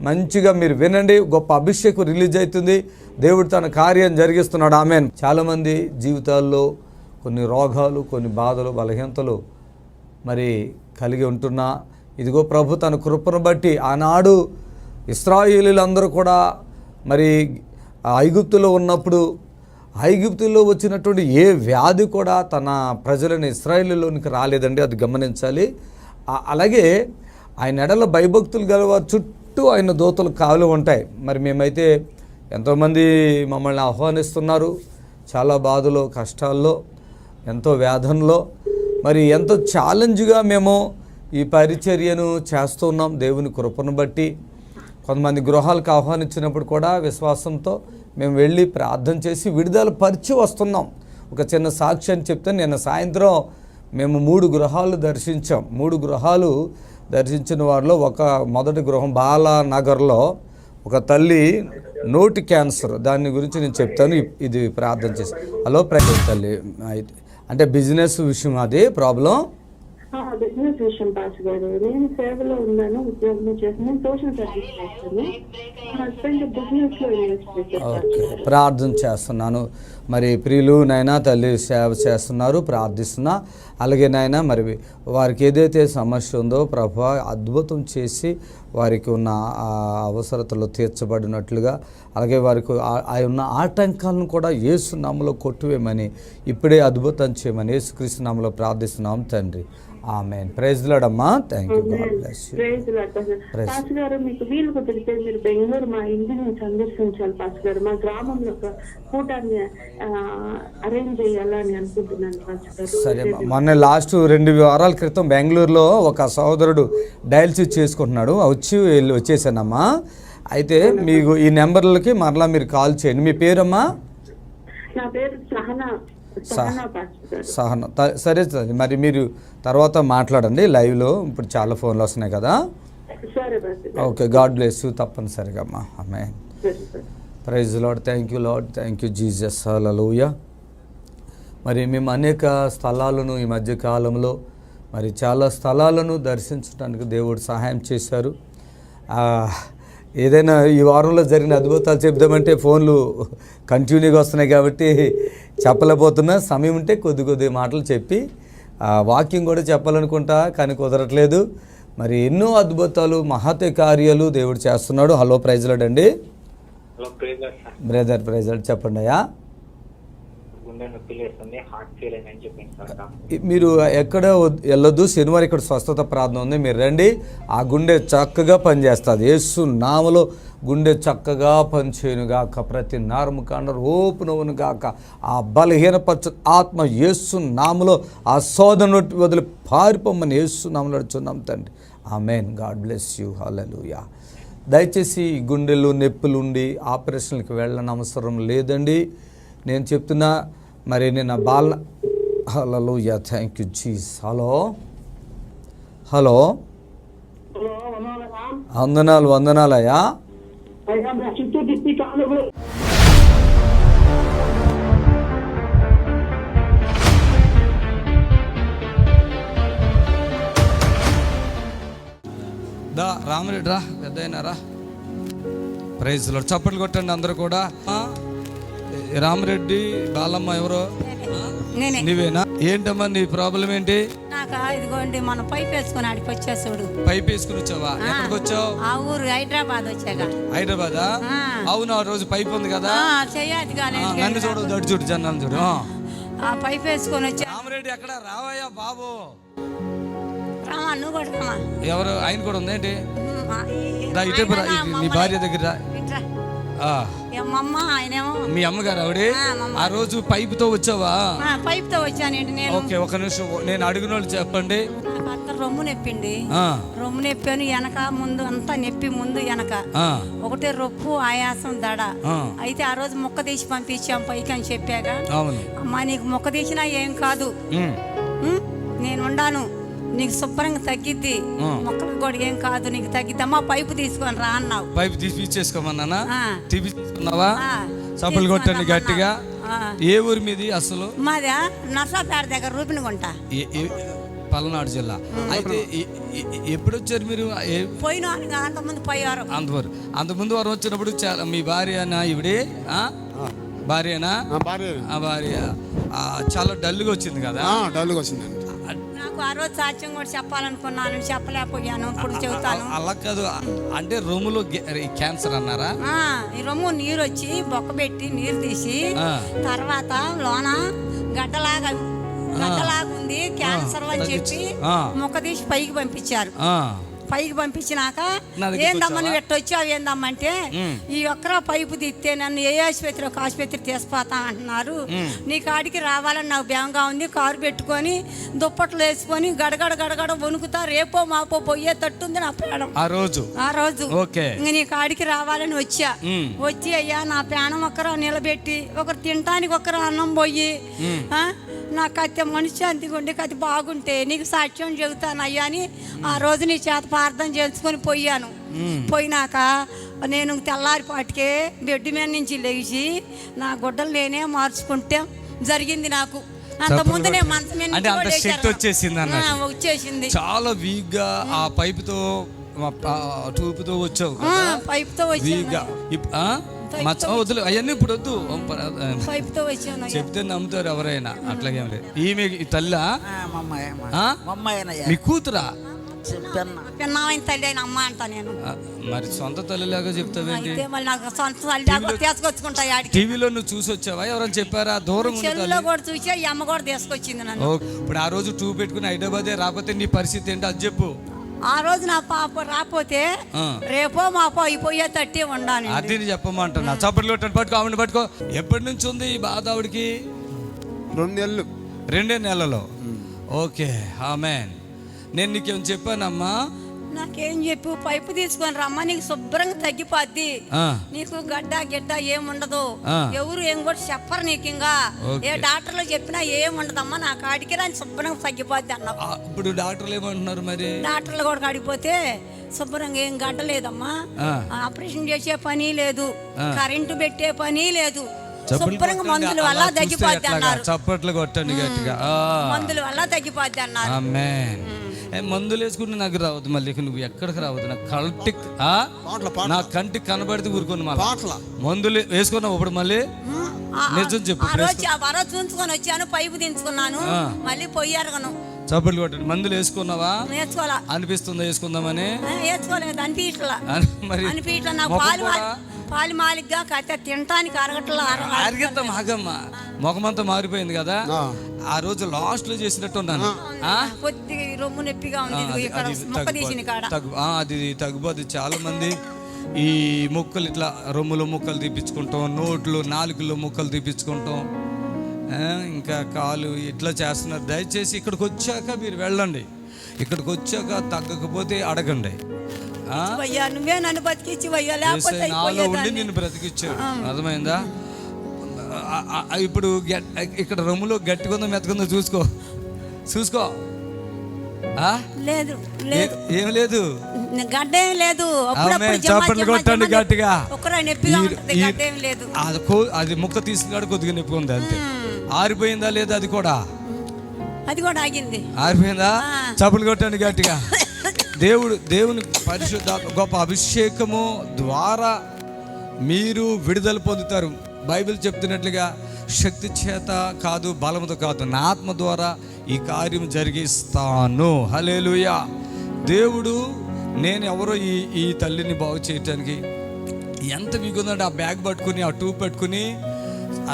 మంచిగా మీరు వినండి. గొప్ప అభిషేకం రిలీజ్ అవుతుంది. దేవుడు తన కార్యం జరిగిస్తున్నాడు. ఆమేన్. చాలామంది జీవితాల్లో కొన్ని రోగాలు, కొన్ని బాధలు, బలహీనతలు మరి కలిగి ఉంటున్నా, ఇదిగో ప్రభు తన కృపను బట్టి ఆనాడు ఇశ్రాయేలీయులందరూ కూడా మరి ఐగుప్తులో ఉన్నప్పుడు ఐగుప్తులో వచ్చినటువంటి ఏ వ్యాధి కూడా తన ప్రజలని ఇశ్రాయేలులోనికి రాలేదండి. అది గమనించాలి. అలాగే ఆయన ఎడల భయభక్తులు గలవారు చుట్టూ ఆయన దూతలు కావులు ఉంటాయి. మరి మేమైతే ఎంతోమంది మమ్మల్ని ఆహ్వానిస్తున్నారు, చాలా బాధలో, కష్టాల్లో, ఎంతో వేదనలో, మరి ఎంతో ఛాలెంజ్గా మేము ఈ పరిచర్యను చేస్తున్నాం దేవుని కృపను బట్టి. కొంతమంది గృహాలకు ఆహ్వానించినప్పుడు కూడా విశ్వాసంతో మేము వెళ్ళి ప్రార్థన చేసి విడుదల పరిచి వస్తున్నాం. ఒక చిన్న సాక్ష్యాన్ని చెప్తే, నిన్న సాయంత్రం మేము 3 గృహాలు దర్శించాం. 3 గృహాలు దర్శించిన వారిలో మొదటి గృహం బాలానగర్లో ఒక తల్లి నోటి క్యాన్సర్, దాని గురించి నేను చెప్తాను. ఇది ప్రార్థన చేసి. హలో తల్లి, అంటే బిజినెస్ విషయం అది ప్రాబ్లం. బిజినెస్ విషయం పాస్ గారు, నేను సేవలో ఉన్నాను, ఉద్యోగం చేస్తున్నాను, సోషల్ సర్వీస్ చేస్తాను. హస్బెండ్ బిజినెస్ లో ఓకే, ప్రార్థన చేస్తున్నాను. మరి ప్రియులు నాయన తల్లి సేవ చేస్తున్నారు, ప్రార్థిస్తున్నా. అలాగే నాయన మరి వారికి ఏదైతే సమస్య ఉందో ప్రభా అద్భుతం చేసి వారికి ఉన్న అవసరతలు తీర్చబడినట్లుగా, అలాగే వారికి ఉన్న ఆటంకాలను కూడా యేసు నామములో కొట్టివేయమని, ఇప్పుడే అద్భుతం చేయమని యేసుక్రీస్తు నామములో ప్రార్థిస్తున్నాం తండ్రి, ఆమేన్. ప్రైజ్ లార్డ్ అమ్మా. Thank you. God bless you. Praise lord. పాస్ గారు, మీకు వీలు కుదిరితే మీరు బెంగళూరు మా ఇంటిని సందర్శించాలి పాస్ గారు. మా గ్రామంలో ఒక కూటాన్ని అరేంజ్ చేయాలని అనుకుంటున్నాను పాస్ గారు. సరే, మొన్న లాస్ట్ 2 వారాల క్రితం బెంగళూరులో ఒక సహోదరుడు డయాలసిస్ చేసుకుంటున్నాడు, వచ్చేసానమ్మా. అయితే మీకు ఈ నెంబర్లకి మరలా మీరు కాల్ చేయండి. మీ పేరమ్మా? నా పేరు సహనా. సహన. సరే సరే, మరి మీరు తర్వాత మాట్లాడండి లైవ్లో. ఇప్పుడు చాలా ఫోన్లు వస్తున్నాయి కదా. Okay, God bless you. తప్పనిసరిగా అమ్మా. ఆమేన్. Praise Lord. Thank you Lord. Thank you Jesus. హల్లెలూయా. మరి మేము అనేక స్థలాలను ఈ మధ్య కాలంలో మరి చాలా స్థలాలను దర్శించడానికి దేవుడు సహాయం చేశారు. ఏదైనా ఈ వారంలో జరిగిన అద్భుతాలు చెప్దామంటే ఫోన్లు కంటిన్యూగా వస్తున్నాయి కాబట్టి చెప్పలేకపోతున్నా. సమయం ఉంటే కొద్ది మాటలు చెప్పి వాక్యం కూడా చెప్పాలనుకుంటా, కానీ కుదరట్లేదు. మరి ఎన్నో అద్భుతాలు, మహత్య కార్యాలు దేవుడు చేస్తున్నాడు. హలో, ప్రైజ్ లార్డ్ అండి. Brother, praise lord. చెప్పండి అయ్యా. గుండె నొప్పి లేస్తుంది, హార్ట్ ఫెయిల్ అయిందని చెప్పింది సార్ డాక్టర్. మీరు ఎక్కడ వెళ్ళొద్దు, శనివారం ఇక్కడ స్వస్థత ప్రార్థన ఉంది, మీరు రండి. ఆ గుండె చక్కగా పనిచేస్తుంది. యేసు నామములో గుండె చక్కగా పనిచేయునుగాక, ప్రతి నరము కండరు ఓపెన్ గాక. ఆ బలహీనపరచు ఆత్మ యేసు నామములో ఆ శోధన వదిలి పారిపోమని యేసు నామములో అడుగుచున్నాం తండ్రి. ఆమేన్. God bless you. హల్లెలూయా. దయచేసి గుండెలు నొప్పులు ఉండి ఆపరేషన్కి వెళ్ళని అవసరం లేదండి. నేను చెప్తున్నా, మరి నేను హల్లెలూయా. Thank you Jesus. హలో వందనాలయ్యా. రామరెడ్డి రా, పెద్దయినా రా. Praise Lord. చప్పట్లు కొట్టండి అందరూ కూడా. రామరెడ్డి బాలమ్మ ఎవరో? నీవేనా? ఏంటమ్మా నీ ప్రాబ్లం ఏంటి? నాకు ఇదిగోండి, మనం పైప్ వేసుకుని ఆడికి వచ్చేసాడు. పైప్ వేసుకుని వచ్చావా? ఎక్కడికి వచ్చావు? ఆ ఊరు హైదరాబాద్ వచ్చాక. హైదరాబాదా? అవును, ఆ రోజు పైప్ ఉంది కదా. చెయ్యాది కానీ నన్ను చూడు, దడు చూడు, జనాలను చూడు. ఆ పైప్ వేసుకొని వచ్చా. రామరెడ్డి ఎక్కడ? రావయ్యా బాబు. రామా, నువ్వు కూడా రామా. ఎవరు? ఆయన కూడా ఉంది ఏంటి? నీ భార్య దగ్గర. మీ అమ్మగారు ఆవిడే? ఆ రోజు పైప్ తో వచ్చావా? పైప్ తో వచ్చానండి నేను. ఓకే, ఒక నిమిషం, నేను అడిగిన వాళ్ళు చెప్పండి. నాకు రొమ్ము నొప్పిండి. రొమ్ము నొప్పాను, వెనక ముందు అంతా నొప్పి, ముందు వెనక ఒకటే రొప్పు, ఆయాసం, దడ. అయితే ఆ రోజు మొక్క తీసి పంపించాం పైకి అని చెప్పాక, అమ్మా నీకు మొక్క తీసినా ఏం కాదు, నేను ఉండాను, నీకు శుభ్రంగా తగ్గిద్ది, మొక్కలకు కూడా ఏం కాదు, నీకు తగ్గిద్దమ్మా, పైపు తీసుకొని రా అన్నావు. పైపు తీసుకోమన్నా? తీసుకున్నావా? చప్పలు కొట్టండి గట్టిగా. ఏ ఊరి మీది అసలు? మాదా నర్సాపేట దగ్గర రూపినగుంట, పల్నాడు జిల్లా. అయితే ఎప్పుడు వచ్చారు మీరు? పోయిన అంతకుముందు పోయారు. అంతకుముందు వారు వచ్చినప్పుడు మీ భార్యనా ఇవిడే? భార్యనా? భార్య చాలా డల్గా వచ్చింది కదా? డల్గా వచ్చిందండి. నాకు ఆ రోజు సాక్ష్యం కూడా చెప్పాలనుకున్నాను, చెప్పలేకపోయాను. ఇప్పుడు చెబుతాను. అలా కాదు, అంటే రొమ్ములో క్యాన్సర్ అన్నారా? ఈ రొమ్ము నీరు వచ్చి బొక్క పెట్టి నీరు తీసి తర్వాత లోన గడ్డలాగా ఉంది, క్యాన్సర్ అని చెప్పి మొక్క తీసి పైకి పంపించారు. పైకి పంపించినాక ఏందమ్మా నువ్వు ఎట్ట వచ్చావు ఏందమ్మా అంటే, ఈ ఒక్కరా పైపు తీస్తే నన్ను ఏ ఆసుపత్రి ఒక ఆసుపత్రి తీసిపోతా అంటున్నారు, నీ కాడికి రావాలని నాకు భయంగా ఉంది, కారు పెట్టుకొని దుప్పట్లు వేసుకొని గడగడ వణుకుతా, రేపో మాపో పోయేటట్టుంది నా ప్రాణం. ఆ రోజు ఇంక నీ కాడికి రావాలని వచ్చి అయ్యా నా ప్రాణం ఒకరు నిలబెట్టి, ఒకరు తినటానికి ఒకరు అన్నం పోయి, నాకు అయితే మనశ్శాంతిగా ఉండి కతి బాగుంటే నీకు సాక్ష్యం చెబుతాను అయ్యా అని ఆ రోజు నీ చేత ప్రార్థన చేసుకొని పోయాను. పోయినాక నేను తెల్లారిపాటికే బెడ్ మీద నుంచి లేచి నా గుడ్డలు నేనే మార్చుకుంటే జరిగింది నాకు. అంత ముందు నేను మంచం వచ్చేసింది. చాలా వీక్ గా ఆ పైపుతో ట్యూబ్తో వచ్చావు. పైపుతో వచ్చా వద్దు అవన్నీ ఇప్పుడు వద్దు, చెప్తే నమ్ముతారు ఎవరైనా. అట్లాగేం లేదు. ఈమె తల్లి మీ కూతురా? పిన్నామైన తల్లి అయిన అమ్మ అంటా నేను. మరి సొంత తల్లిలాగా చెప్తావేంటి? టీవీలో నువ్వు చూసి వచ్చావా? ఎవరైనా చెప్పారా? దూరం కూడా చూసి ఈ అమ్మ కూడా తీసుకొచ్చింది నన్ను. ఇప్పుడు ఆ రోజు ట్యూబ్ పెట్టుకుని హైదరాబాదే రాకపోతే నీ పరిస్థితి ఏంటి అది చెప్పు. ఆ రోజు నా పాప రాకపోతే రేపో మాపో అయిపోయే తట్టి ఉండాలి. అది చెప్పమంటున్నా. చప్పట్లు పట్టుకో. ఎప్పటి నుంచి ఉంది ఈ బాధ ఆవిడికి? 2 నెలలు. ఓకే, ఆమేన్. నేను నీకేం చెప్పానమ్మా? నాకేం చెప్పు, పైపు తీసుకొని రమ్మా, నీకు శుభ్రంగా తగ్గిపోద్ది, నీకు గడ్డ ఏముండదు, ఎవరు ఏం కూడా చెప్పరు నీకు. ఇంకా ఏ డాక్టర్లు చెప్పినా ఏముండదమ్మా, నా కాడికి రాని శుభ్రంగా తగ్గిపోద్ది అన్నా. ఇప్పుడు డాక్టర్లు ఏమంటున్నారు మరి? డాక్టర్లు కూడా కాడిపోతే శుభ్రంగా ఏం గడ్డ లేదమ్మా, ఆపరేషన్ చేసే పని లేదు, కరెంటు పెట్టే పని లేదు, శుభ్రంగా మందుల వల్ల తగ్గిపోద్ది అన్నారు. చప్పట్లు కొట్టండి గట్టిగా. మందుల వల్ల తగ్గిపోద్ది అన్నారు. మందులు వేసుకుంటే నాకు రావద్దు, మళ్ళీ నువ్వు ఎక్కడికి రావద్దు, నా కంటికి కనబడితే ఊరుకోను. మళ్ళీ మందులు వేసుకున్నావు ఇప్పుడు మళ్ళీ నిజం చెప్పు. చూసుకొని వచ్చాను, పైపు దించుకున్నాను, మళ్ళీ పొయ్యారు. చప్పట్లు కొట్టండి. మందులు వేసుకున్నావా? వేసుకోవాలా అనిపిస్తుందా వేసుకుందామని? వేసుకోలేదు, అనిపించలా. మరి పాలి మాలిగ్గా కట్ట తినటానికి అరగట్ల అరిగిద్దాం ఆగమ్మ, ముఖమంతా మారిపోయింది కదా. ఆ రోజు లాస్ట్ లో చేసినట్టు ఉన్నాను. కొద్దిగా రొమ్ము నొప్పిగా ఉంది, ఇక్కడ మొక్క తీసిన కాడ. అది తగ్గిపోద్ది. చాలా మంది ఈ ముక్కలు ఇట్లా రొమ్ములో ముక్కలు తీపించుకుంటాం, నోట్లు నాలుగులో ముక్కలు తీపించుకుంటాం, ఇంకా కాలు ఇట్లా చేస్తున్నారు. దయచేసి ఇక్కడికి వచ్చాక మీరు వెళ్ళండి. ఇక్కడికి వచ్చాక తగ్గకపోతే అడగండి. నువ్వే నన్ను బతికిచ్చి నాలో ఉండి నిన్ను బ్రతికిచ్చాడు. అర్థమైందా? ఇప్పుడు ఇక్కడ రొమ్ములో గట్టిగా ఉందో మెత్తకుందో చూసుకో. లేదు ఏం లేదు, గడ్డ ఏం లేదు. చప్పట్లు కొట్టండి గట్టిగా. అది ముక్క తీసుకున్నాడు, కొద్దిగా నొప్పి ఉంది అంతే. ఆరిపోయిందా లేదా? అది కూడా ఆగింది. ఆరిపోయిందా? చప్పట్లు కొట్టండి గట్టిగా. దేవుని పరిశుద్ధ గొప్ప అభిషేకము ద్వారా మీరు విడుదల పొందుతారు. బైబిల్ చెప్తున్నట్లుగా శక్తి చేత కాదు, బలముతో కాదు, నా ఆత్మ ద్వారా ఈ కార్యం జరిగిస్తాను. హల్లెలూయా. దేవుడు నేను ఎవరో ఈ తల్లిని బాగు చేయటానికి ఎంత మిగుందంటే ఆ బ్యాగ్ పట్టుకుని, ఆ ట్యూబ్ పట్టుకుని,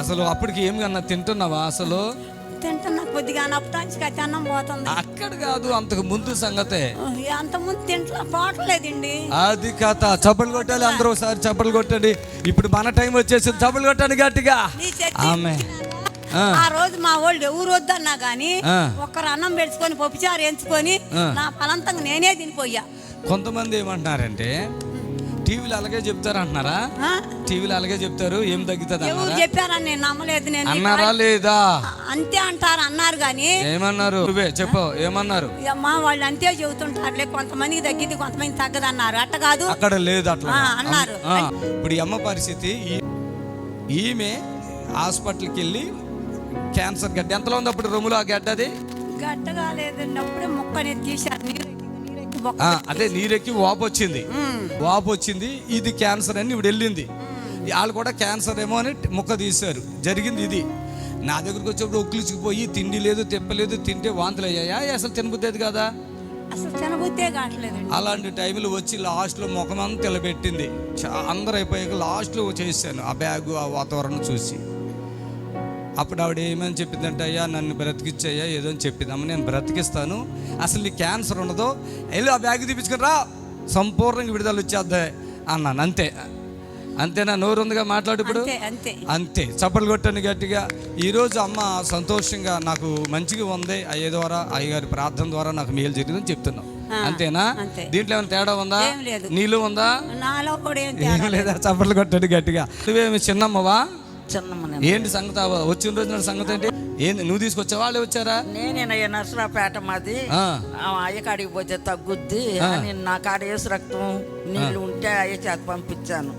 అసలు అప్పటికి ఏమి కన్నా తింటున్నావా? అసలు తింటున్నా, కొద్దిగా అన్నం పోతుంది. అక్కడ కాదు, అంతకు ముందు సంగతే. అంత ముందు తింటా పోవట్లేదండి. అది కథ. చప్పట్లు కొట్టాలి అందరూ, ఒకసారి చప్పట్లు కొట్టండి. ఇప్పుడు మన టైం వచ్చేసింది, చప్పట్లు కొట్టండి గట్టిగా. ఆమె ఆ రోజు మా వాళ్ళు ఎవరు వద్దన్నా గానీ ఒక్కరు అన్నం పెట్టుకొని పప్పుచారు ఎంచుకొని నా ఫలంతంగా నేనే తినిపోయా. కొంతమంది ఏమంటున్నారంటే టీవీలు అలాగే చెప్తారు అంటున్నారా? టీవీలు అలాగే చెప్తారు, ఏం తగ్గుతుంది చెప్పారని నేను నమ్మలేదు. నేను అన్నారా లేదా? అంతే అంటారు అన్నారు గానీ. ఏమన్నారు? నువ్వే చెప్పు, ఏమన్నారు? మా వాళ్ళు అంతే చెబుతుంటారులే, కొంతమందికి తగ్గింది కొంతమంది తగ్గదు అన్నారు. అట్ట కాదు, అక్కడ లేదు అట్లా అన్నారు. ఇప్పుడు ఈ అమ్మ పరిస్థితి, ఈమె హాస్పిటల్కి వెళ్ళి క్యాన్సర్ గడ్డ ఎంతలో ఉంది అప్పుడు రొమ్ములో? ఆ గడ్డ అది గడ్డ కాలేదండి, అప్పుడే మొక్కని తీశారు. అదే నీరెక్కి వాపు వచ్చింది. ఇది క్యాన్సర్ అని ఇప్పుడు వెళ్ళింది. వాళ్ళు కూడా క్యాన్సర్ ఏమో అని ముక్క తీశారు. జరిగింది ఇది. నా దగ్గరకు వచ్చేప్పుడు ఒక్కిలిచిపోయి తిండి లేదు, తెప్పలేదు, తింటే వాంతులు అయ్యాయా? అసలు తినబుద్ధేది కదా. అలాంటి టైంలో వచ్చి లాస్ట్లో ముఖమంతా తెలబెట్టింది. అందరూ అయిపోయాక లాస్ట్లో చేశాను ఆ బ్యాగు, ఆ వాతావరణం చూసి. అప్పుడు ఆవిడ ఏమని చెప్పిందంటే, అయ్యా నన్ను బ్రతికిచ్చాయ్యా ఏదో అని చెప్పిందమ్మ, నేను బ్రతికిస్తాను, అసలు నీకు క్యాన్సర్ ఉండదు, వెళ్ళి ఆ బ్యాగ్ తీపించుకుని రా, సంపూర్ణంగా విడుదల వచ్చేద్దా అన్నాను. అంతేనా? నోరు ఉందిగా మాట్లాడు ఇప్పుడు. అంతే. చప్పట్లు కొట్టండి గట్టిగా. ఈరోజు అమ్మ సంతోషంగా నాకు మంచిగా ఉంది, అయ్యే ద్వారా, అయ్యగారి ప్రార్థన ద్వారా నాకు మేలు జరిగిందని చెప్తున్నావు. అంతేనా? దీంట్లో ఏమైనా తేడా ఉందా? నీళ్ళు ఉందా? ఏం లేదా? చప్పట్లు కొట్టండి గట్టిగా. నువ్వేమి చిన్నమ్మవా? ఏంటి సంగతి? వచ్చిన రోజు సంగతి ఏంటి? ఏంది నువ్వు తీసుకొచ్చా, వాళ్ళే వచ్చారా? నేనేనయ్యా నర్సరాపేట మాది. అయ్య కాడికి పోతే తగ్గుద్ది అని నా కాడ వేసి రక్తం నీళ్ళు ఉంటే అయ్య చేత పంపించాను.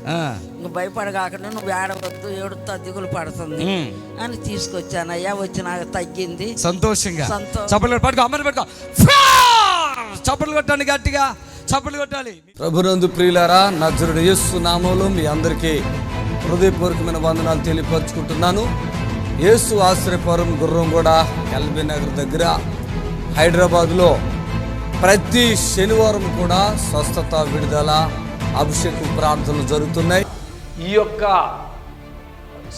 నువ్వు భయపడగాకుండా నువ్వు ఏడవద్దు, ఏడుతో దిగులు పడుతుంది అని తీసుకొచ్చాను. అయ్యా వచ్చి నాకు తగ్గింది. సంతోషంగా చప్పట్లు పట్టుకో, అమ్మని పట్టుకో, చప్పట్లు కొట్టండి గట్టిగా, చప్పట్లు కొట్టాలి. ప్రభునందు ప్రియులారా, నజరుడు యేసు నామములో మీ అందరికీ హృదయపూర్వకమైన వందనాలు తెలియపరుచుకుంటున్నాను. యేసు ఆశ్రయపురం గుర్రంగూడ ఎల్బీ నగర్ దగ్గర హైదరాబాద్లో ప్రతి శనివారం కూడా స్వస్థత, విడుదల, అభిషేకం ప్రార్థనలు జరుగుతున్నాయి. ఈ యొక్క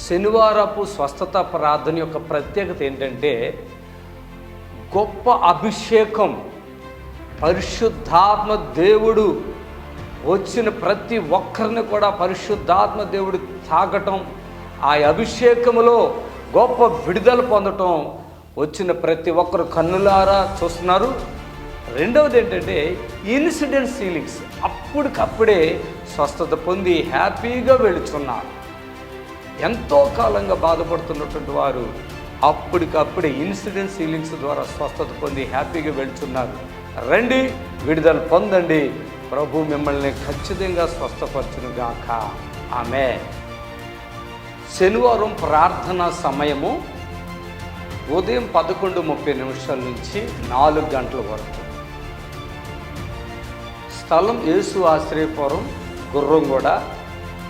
శనివారపు స్వస్థత ప్రార్థన యొక్క ప్రత్యేకత ఏంటంటే గొప్ప అభిషేకం. పరిశుద్ధాత్మ దేవుడు వచ్చిన ప్రతి ఒక్కరిని కూడా పరిశుద్ధాత్మ దేవుడు తాకటం, ఆ అభిషేకములో గొప్ప విడుదల పొందటం వచ్చిన ప్రతి ఒక్కరు కన్నులారా చూస్తున్నారు. రెండవది ఏంటంటే ఇన్సిడెంట్ హీలింగ్స్. అప్పటికప్పుడే స్వస్థత పొంది హ్యాపీగా వెళుతున్నారు. ఎంతో కాలంగా బాధపడుతున్నటువంటి వారు అప్పటికప్పుడే ఇన్సిడెంట్ హీలింగ్స్ ద్వారా స్వస్థత పొంది హ్యాపీగా వెళుతున్నారు. రండి, విడుదల పొందండి. ప్రభు మిమ్మల్ని ఖచ్చితంగా స్వస్థపరచునుగాక. ఆమేన్. శనివారం ప్రార్థనా సమయము ఉదయం 11:30 నుంచి 4 గంటల వరకు. స్థలం యేసు ఆశ్రయపురం గుర్రంగూడ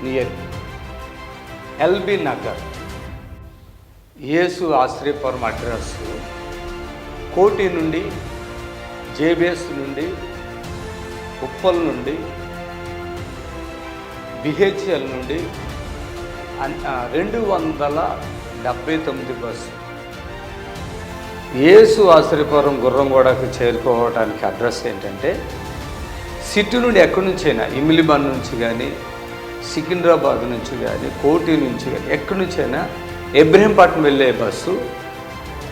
నియర్ ఎల్బీ నగర్. యేసు ఆశ్రయపురం అడ్రస్ కోటి నుండి, జేబిఎస్ నుండి, ఉప్పల్ నుండి, బిహెచ్ఎల్ నుండి 279 బస్సు యేసు ఆశ్రయపురం గుర్రంగూడకు చేరుకోవడానికి అడ్రస్ ఏంటంటే, సిటీ నుండి ఎక్కడి నుంచైనా, ఇమిలిబన్ నుంచి కానీ, సికింద్రాబాద్ నుంచి కానీ, కోటి నుంచి కానీ, ఎక్కడి నుంచైనా ఇబ్రహీంపట్నం వెళ్ళే బస్సు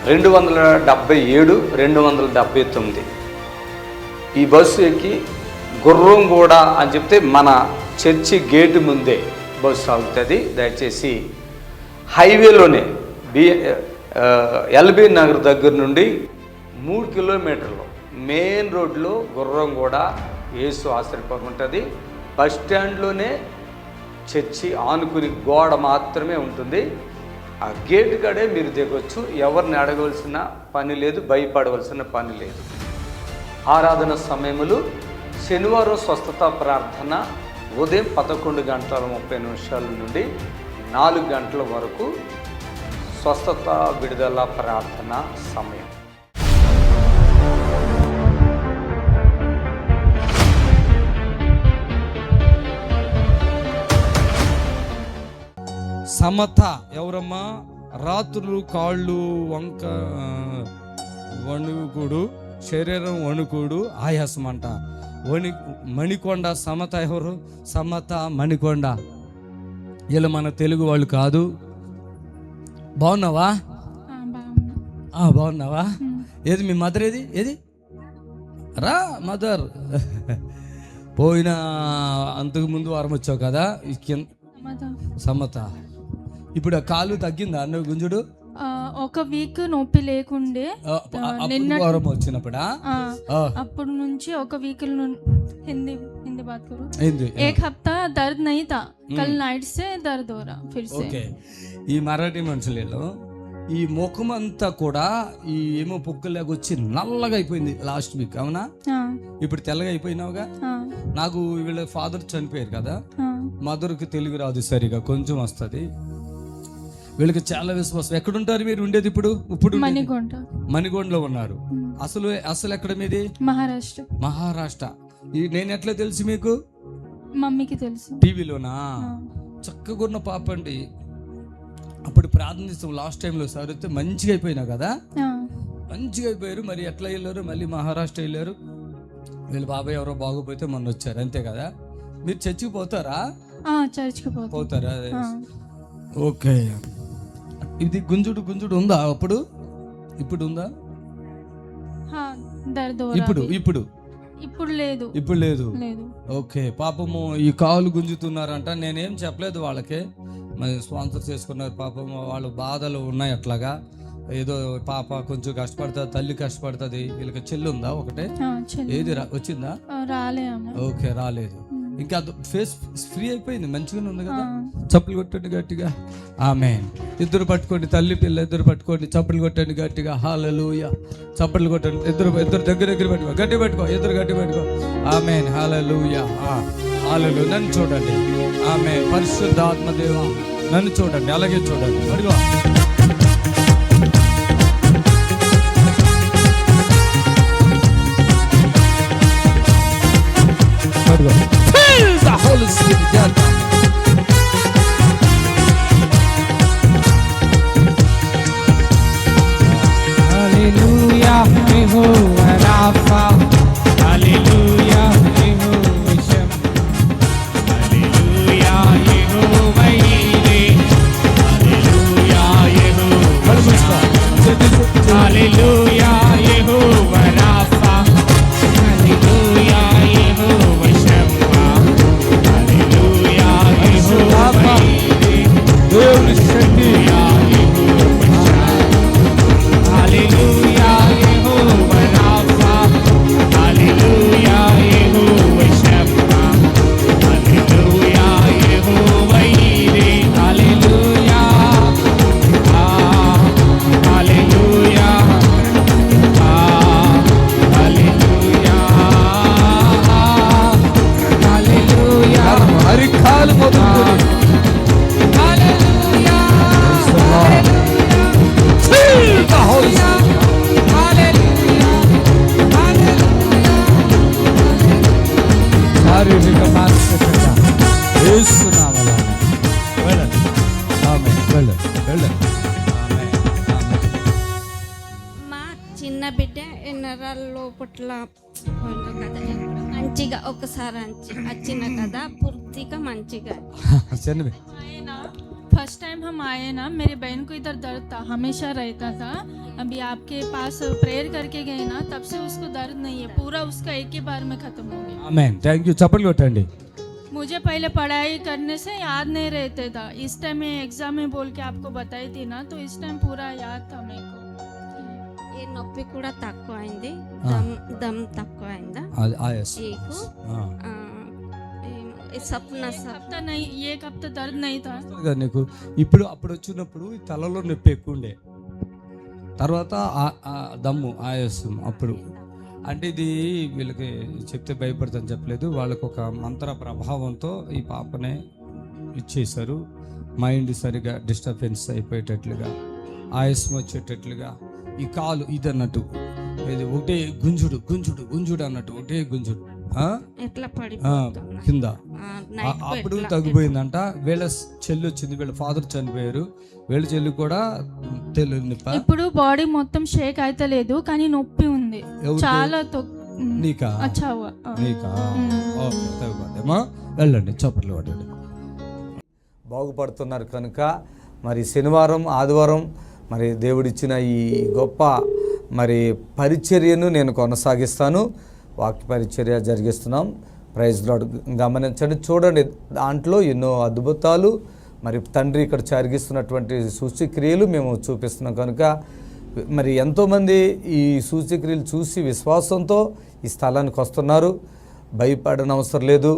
277 279. ఈ బస్సు ఎక్కి గుర్రంగూడ అని చెప్తే మన చర్చి గేటు ముందే బస్సు ఆగుతుంది. దయచేసి హైవేలోనే ఎల్బీ నగర్ దగ్గర నుండి 3 కిలోమీటర్లు మెయిన్ రోడ్లో గుర్రంగూడ యేసు ఆశ్రయపురం ఉంటుంది. బస్ స్టాండ్లోనే చర్చి ఆనుకుని గోడ మాత్రమే ఉంటుంది. ఆ గేటు కాడే మీరు దిగొచ్చు. ఎవరిని అడగవలసిన పని లేదు, భయపడవలసిన పని లేదు. ఆరాధన సమయములు శనివారం స్వస్థత ప్రార్థన ఉదయం 11:30 నుండి 4 గంటల వరకు స్వస్థత విడుదల ప్రార్థన సమయం. సమత ఎవరమ్మా? రాత్రులు కాళ్ళు వంక వణుకుడు, శరీరం వణుకుడు, ఆయాసం అంట. మణికొండ సమత ఎవరు? సమత మణికొండ. వీళ్ళు మన తెలుగు వాళ్ళు కాదు. బాగున్నావా? బాగున్నావా? ఏది మీ మదర్? ఏది రా మదర్. పోయిన అంతకు ముందు వారం వచ్చావు కదా సమత. ఇప్పుడు ఆ కాలు తగ్గిందా అన్న గుంజుడు? ఒక వీక్ నొప్పి లేకుండే నిన్న వారం వచ్చినప్పుడా? అప్పుడు నుంచి ఒక వీక్ हिंदी बात करो। हिंदी। एक हफ्ता दर्द नहीं था, कल नाइट से दर्द हो रहा फिर से। ఓకే. ఈ మరాఠీ మనుషులలో ఈ ముఖం అంతా కూడా ఈ ఏమో పొక్కులాగా వచ్చి నల్లగా అయిపోయింది లాస్ట్ వీక్. అవునా? ఇప్పుడు తెల్లగా అయిపోయినావుగా. నాకు వీళ్ళ ఫాదర్ చనిపోయారు కదా, మదర్కి తెలుగు రాదు సరిగా, కొంచెం వస్తుంది. వీళ్ళకి చాలా విశ్వాసం. ఎక్కడుంటారు మీరు ఉండేది ఇప్పుడు? ఇప్పుడు మణికొండలో ఉన్నారు. అసలు ఎక్కడ మీది? మహారాష్ట్ర. నేను ఎట్లా తెలుసు మీకు? మమ్మీకి తెలుసు. టీవీలోనా? చక్కగా ఉన్న పాప అండి. అప్పుడు ప్రార్థనిస్తాం లాస్ట్ టైంలో సరితే మంచిగా అయిపోయినా కదా, మంచిగా అయిపోయారు. మరి ఎట్లా వెళ్ళారు? మళ్ళీ మహారాష్ట్ర వెళ్ళారు. వీళ్ళ బాబాయ్ ఎవరో బాగోపోతే మొన్న వచ్చారు, అంతే కదా. మీరు చర్చికి పోతారా? చర్చికి పోతారా? ఓకే. ఇది గుంజుడు ఉందా అప్పుడు? ఇప్పుడు ఉందా? ఇప్పుడు లేదు. ఓకే. పాపము ఈ కాలు గుంజుతున్నారంట. నేనేం చెప్పలేదు వాళ్ళకి, మరి స్పాన్సర్ చేసుకున్నారు. పాపము వాళ్ళు బాధలు ఉన్నాయి అట్లాగా. ఏదో పాప కొంచెం కష్టపడుతుంది, తల్లి కష్టపడుతుంది. వీళ్ళకి చెల్లి ఉందా ఒకటే? ఏది వచ్చిందా? ఓకే, రాలేదు. ఇంకా ఫేస్ ఫ్రీ అయిపోయింది, మంచిగానే ఉంది కదా. చప్పులు కొట్టండి గట్టిగా. ఆమేన్. ఇద్దరు పట్టుకోండి, తల్లి పిల్ల ఇద్దరు పట్టుకోండి, చప్పులు కొట్టండి గట్టిగా. హల్లెలూయా. చప్పులు కొట్టండి. ఇద్దరు దగ్గర పెట్టుకో, గట్టి పెట్టుకో, ఇద్దరు గట్టి పెట్టుకో. ఆమేన్. హల్లెలూయా. హల్లెలూయా. నన్ను చూడండి. ఆమేన్. పరిశుద్ధాత్మ దేవ నన్ను చూడండి, అలాగే చూడండి. అడుగు. The Holy Spirit. Hallelujah, Jehovah Rapha. Hallelujah, Jehovah Shem. Hallelujah, Jehovah Yireh. Hallelujah. చిన్న బిడ్డ ఎన్నరాల లోపట్ల కదా మంచిగా ఒకసారి వచ్చిన కదా పూర్తిగా మంచిగా फर्स्ट टाइम हम आए ना, मेरी बहन को इधर दर्द था, हमेशा रहता था। अभी आपके पास प्रेयर करके गए ना, तब से उसको दर्द नहीं है, पूरा उसका एक ही बार में खत्म हो गया। ఆమేన్. Thank you. చప్పట్లు కొట్టండి. मुझे पहले पढ़ाई करने से याद नहीं रहता था, इस टाइम मैं एग्जाम में बोल के आपको बताई थी ना, तो इस टाइम पूरा याद था मेरे को। ఈ నొప్పి కూడా తక్కువ అయింది, దమ్ తక్కువ అయిందా చీకు సప్న हफ्ता नहीं, एक हफ्ता दर्द नहीं था నీకు. ఇప్పుడు అప్పుడు వచ్చినప్పుడు ఈ తలలో నొప్పి ఎక్కువ ఉండే, తర్వాత దమ్ము ఆయాసం. అప్పుడు అంటే ఇది వీళ్ళకి చెప్తే భయపడతాను చెప్పలేదు, వాళ్ళకు ఒక మంత్ర ప్రభావంతో ఈ పాపనే ఇచ్చేశారు. మైండ్ సరిగా డిస్టర్బెన్స్ అయిపోయేటట్లుగా, ఆయాసం వచ్చేటట్లుగా. ఈ కాలు ఇది అన్నట్టు, ఇది ఒకటే గుంజుడు గుంజుడు గుంజుడు అన్నట్టు, ఒకటే గుంజుడు కింద. అప్పుడు తగ్గిపోయిందంట. వీళ్ళ చెల్లి వచ్చింది, వీళ్ళ ఫాదర్ చనిపోయారు, వీళ్ళ చెల్లి కూడా తెలియదు. ఇప్పుడు బాడీ మొత్తం షేక్ అయితే లేదు, కానీ నొప్పి ఉంది చాలా. నీకా? నీకా? ఓకే, తగ్గిపోతేమా వెళ్ళండి, చప్పట్లు పడండి. బాగుపడుతున్నారు కనుక మరి శనివారం ఆదివారం మరి దేవుడిచ్చిన ఈ గొప్ప మరి పరిచర్యను నేను కొనసాగిస్తాను. వాక్య పరిచర్య జరిగిస్తున్నాం. Praise lord. గమనించండి, చూడండి, దాంట్లో ఎన్నో అద్భుతాలు మరి తండ్రి ఇక్కడ జరిగిస్తున్నటువంటి సూచక్రియలు మేము చూపిస్తున్నాం కనుక మరి ఎంతోమంది ఈ సూచక్రియలు చూసి విశ్వాసంతో ఈ స్థలానికి వస్తున్నారు. భయపడనవసరం లేదు.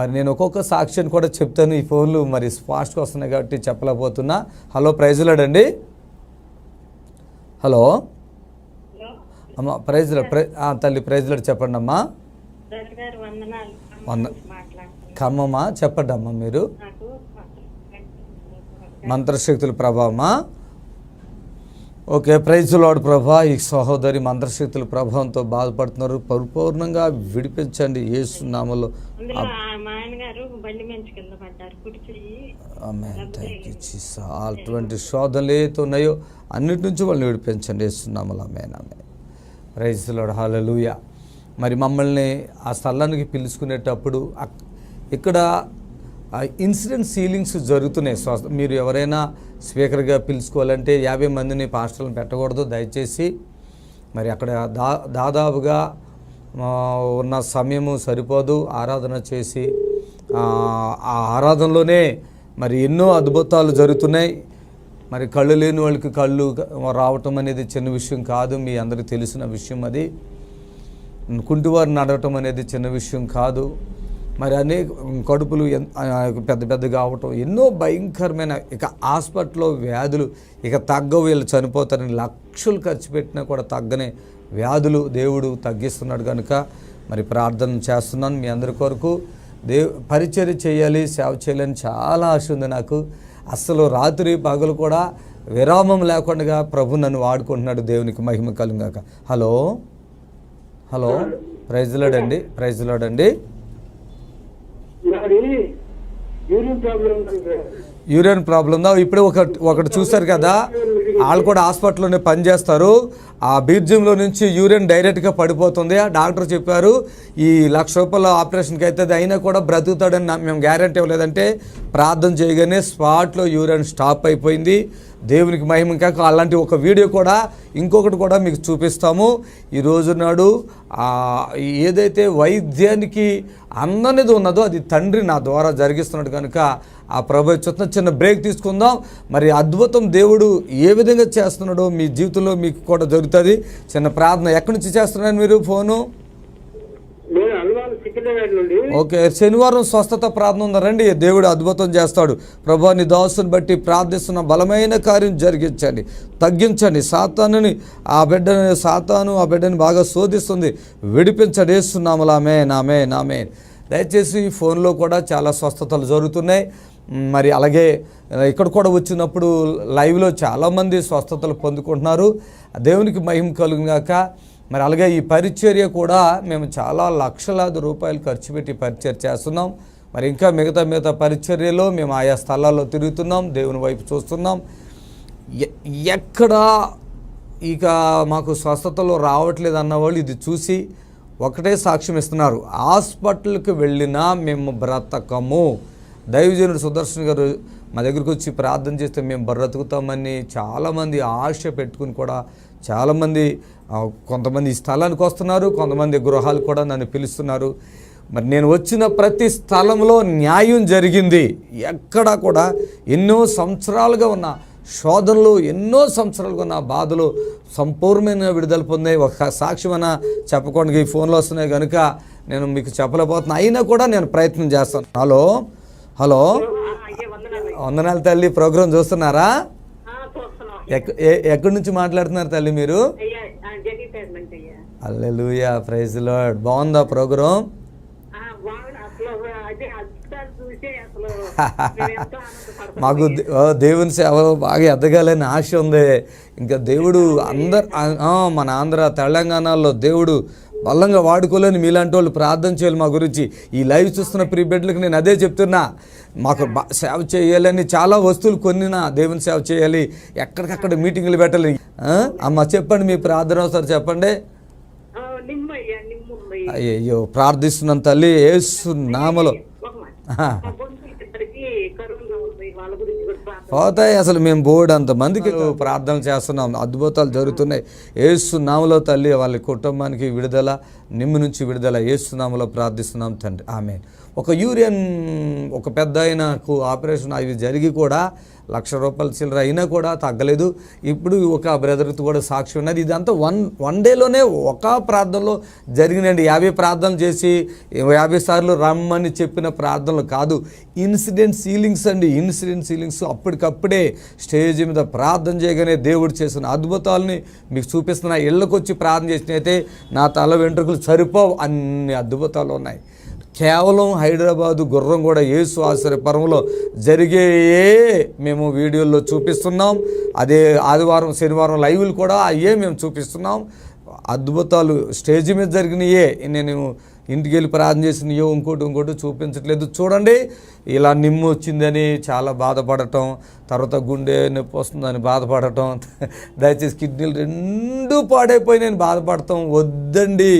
మరి నేను ఒక్కొక్క సాక్ష్యాన్ని కూడా చెప్తాను. ఈ ఫోన్లు మరి ఫాస్ట్గా వస్తున్నాయి కాబట్టి చెప్పలేకపోతున్నా. హలో, ప్రైజ్ లార్డ్ అండి. హలో అమ్మ, ప్రైజ్ లార్డ్. తల్లి ప్రైజ్ లార్డ్ చెప్పండి అమ్మా. ఖమ్మమ్మా, చెప్పండి అమ్మా. మీరు మంత్రశక్తుల ప్రభావమా? Okay, praise Lord. ప్రభా, ఈ సహోదరి మంత్రశక్తుల ప్రభావంతో బాధపడుతున్నారు, పరిపూర్ణంగా విడిపించండి యేసు నామములో. అటువంటి శోధనలు ఏవైతే ఉన్నాయో అన్నిటి నుంచి వాళ్ళని విడిపించండి యేసు నామములో. ఆమేన్, ఆమేన్. Praise Lord. హల్లెలూయా. మరి మమ్మల్ని ఆ స్థలానికి పిలుచుకునేటప్పుడు ఇక్కడ ఇన్సిడెంట్ సీలింగ్స్ జరుగుతున్నాయి. మీరు ఎవరైనా స్పీకర్గా పిలుచుకోవాలంటే 50 మందిని పాస్టర్లను పెట్టకూడదు దయచేసి. మరి అక్కడ దాదాపుగా ఉన్న సమయము సరిపోదు ఆరాధన చేసి. ఆ ఆరాధనలోనే మరి ఎన్నో అద్భుతాలు జరుగుతున్నాయి. మరి కళ్ళు లేని వాళ్ళకి కళ్ళు రావటం అనేది చిన్న విషయం కాదు, మీ అందరికీ తెలిసిన విషయం. అది కుంటివారు నడవటం అనేది చిన్న విషయం కాదు. మరి అనేక కడుపులు పెద్ద పెద్దగా అవటం, ఎన్నో భయంకరమైన, ఇక హాస్పిటల్లో వ్యాధులు ఇక తగ్గవు, వీళ్ళు చనిపోతారని లక్షలు ఖర్చు పెట్టినా కూడా తగ్గనే వ్యాధులు దేవుడు తగ్గిస్తున్నాడు కనుక మరి ప్రార్థన చేస్తున్నాను మీ అందరి కొరకు. పరిచర్య చేయాలి, సేవ చేయాలని చాలా ఆశ ఉంది నాకు. అస్సలు రాత్రి పగలు కూడా విరామం లేకుండా ప్రభు నన్ను వాడుకుంటున్నాడు. దేవునికి మహిమ కలుగాక. హలో, హలో, ప్రైజ్ లార్డ్ అండి. ప్రైజ్ లార్డ్ అండి. యూరిన్ ప్రాబ్లం ఉందా? ఇప్పుడు ఒకటి చూశారు కదా, వాళ్ళు కూడా హాస్పిటల్లోనే పనిచేస్తారు. ఆ బీర్జంలో నుంచి యూరిన్ డైరెక్ట్గా పడిపోతుంది. ఆ డాక్టర్ చెప్పారు ఈ ₹1,00,000 ఆపరేషన్కి అవుతుంది, అయినా కూడా బ్రతుకుతాడని మేము గ్యారంటీ ఇవ్వలేదంటే ప్రార్థన చేయగానే స్పాట్లో యూరిన్ స్టాప్ అయిపోయింది. దేవునికి మహిమ కాక అలాంటి ఒక వీడియో కూడా ఇంకొకటి కూడా మీకు చూపిస్తాము. ఈ రోజు నాడు ఏదైతే వైద్యానికి అందనిది ఉన్నదో అది తండ్రి నా ద్వారా జరిగిస్తున్నాడు కనుక ఆ ప్రభు చిన్న బ్రేక్ తీసుకుందాం. మరి అద్భుతం దేవుడు ఏ విధంగా చేస్తున్నాడో మీ జీవితంలో మీకు కూడా జరుగుతుంది. చిన్న ప్రార్థన. ఎక్కడి నుంచి చేస్తున్నాను మీరు ఫోను? ఓకే, శనివారం స్వస్థత ప్రార్థన ఉందా? రండి, దేవుడు అద్భుతం చేస్తాడు. ప్రభు నీ దాసుని బట్టి ప్రార్థిస్తున్న బలమైన కార్యం జరిగించండి, తగ్గించండి. ఆ బిడ్డని బాగా శోధిస్తుంది, విడిపించండి యేసునామములో. ఆమేన్, ఆమేన్, ఆమేన్. దయచేసి ఈ ఫోన్లో కూడా చాలా స్వస్థతలు జరుగుతున్నాయి. మరి అలాగే ఇక్కడ కూడా వచ్చినప్పుడు లైవ్లో చాలామంది స్వస్థతలు పొందుకుంటున్నారు. దేవునికి మహిమ కలుగుగాక. మరి అలాగే ఈ పరిచర్య కూడా మేము చాలా లక్షలాది రూపాయలు ఖర్చు పెట్టి పరిచర్య చేస్తున్నాం. మరి ఇంకా మిగతా పరిచర్యలో మేము ఆయా స్థలాల్లో తిరుగుతున్నాం, దేవుని వైపు చూస్తున్నాం. ఎక్కడ ఇక మాకు స్వస్థతలో రావట్లేదు అన్నవాళ్ళు ఇది చూసి ఒకటే సాక్ష్యం ఇస్తున్నారు, హాస్పిటల్కి వెళ్ళినా మేము బ్రతకము. దైవజనుడు సుదర్శన్ గారు మా దగ్గరికి వచ్చి ప్రార్థన చేస్తే మేము బ్రతుకుతామని చాలామంది ఆశ పెట్టుకుని కూడా చాలామంది, కొంతమంది ఈ స్థలానికి వస్తున్నారు, కొంతమంది గృహాలు కూడా నన్ను పిలుస్తున్నారు. మరి నేను వచ్చిన ప్రతి స్థలంలో న్యాయం జరిగింది. ఎక్కడా కూడా ఎన్నో సంవత్సరాలుగా ఉన్న శోధనలు, ఎన్నో సంవత్సరాలుగా ఉన్న బాధలు సంపూర్ణమైన విడుదల పొందే ఒక సాక్ష్యం అన్న చెప్పకుండా ఈ ఫోన్లో వస్తున్నాయి కనుక నేను మీకు చెప్పలేకపోతున్నా. అయినా కూడా నేను ప్రయత్నం చేస్తాను. హలో హలో, వందనాలు తల్లి. ప్రోగ్రాం చూస్తున్నారా? ఎక్కడి నుంచి మాట్లాడుతున్నారు తల్లి మీరు? హల్లెలూయా, ప్రైజ్ లార్డ్. బాగుందా ప్రోగ్రాం? మాకు దేవుని సేవ బాగా ఎదగాలని ఆశ ఉంది. ఇంకా దేవుడు మన ఆంధ్ర తెలంగాణలో దేవుడు బలంగా వాడుకోలేని మీలాంటి వాళ్ళు ప్రార్థన చేయాలి మా గురించి. ఈ లైవ్ చూస్తున్న ప్రీ బిడ్డలకు నేను అదే చెప్తున్నా, మాకు సేవ చేయాలని చాలా వస్తువులు కొనినా దేవుని సేవ చేయాలి, ఎక్కడికక్కడ మీటింగులు పెట్టాలి. అమ్మ చెప్పండి మీ ప్రార్థన అవసరం చెప్పండి. అయ్యో ప్రార్థిస్తున్నాను తల్లి యేసు నామములో. పోతాయి అసలు మేము బోర్డు అంతమందికి ప్రార్థనలు చేస్తున్నాం, అద్భుతాలు జరుగుతున్నాయి యేసు నామములో తల్లి. వాళ్ళ కుటుంబానికి విడుదల, నిమ్ము నుంచి విడుదల యేసు నామములో ప్రార్థిస్తున్నాం తండ్రి, ఆమేన్. ఒక యూరియన్ ఒక పెద్ద ఆయనకు ఆపరేషన్ అవి జరిగి కూడా ₹1,00,000 చిల్లర అయినా కూడా తగ్గలేదు. ఇప్పుడు ఒక బ్రదర్తో కూడా సాక్షి ఉన్నది. ఇదంతా వన్ డేలోనే ఒక ప్రార్థనలో జరిగినండి. 50 ప్రార్థనలు చేసి 50 సార్లు రమ్మని చెప్పిన ప్రార్థనలు కాదు, ఇన్సిడెంట్ సీలింగ్స్ అండి. ఇన్సిడెంట్ సీలింగ్స్ అప్పటికప్పుడే స్టేజ్ మీద ప్రార్థన చేయగానే దేవుడు చేసిన అద్భుతాలని మీకు చూపిస్తున్నా. ఇళ్ళకు వచ్చి ప్రార్థన చేసినైతే నా తల వెంట్రుకలు సరిపోవు, అన్ని అద్భుతాలు ఉన్నాయి. కేవలం హైదరాబాదు గుర్రంగూడ యేసు ఆశ్రయపురంలో జరిగేయే మేము వీడియోల్లో చూపిస్తున్నాం. అదే ఆదివారం శనివారం లైవ్లు కూడా అయ్యే మేము చూపిస్తున్నాం. అద్భుతాలు స్టేజ్ మీద జరిగినాయే, నేను ఇంటికి వెళ్ళి ప్రార్థన చేసినయో ఇంకోటి చూపించట్లేదు. చూడండి, ఇలా నిమ్ము వచ్చిందని చాలా బాధపడటం, తర్వాత గుండె నొప్పి వస్తుందని బాధపడటం, దయచేసి కిడ్నీలు 2 పాడైపోయినాయని బాధపడటం వద్దండి.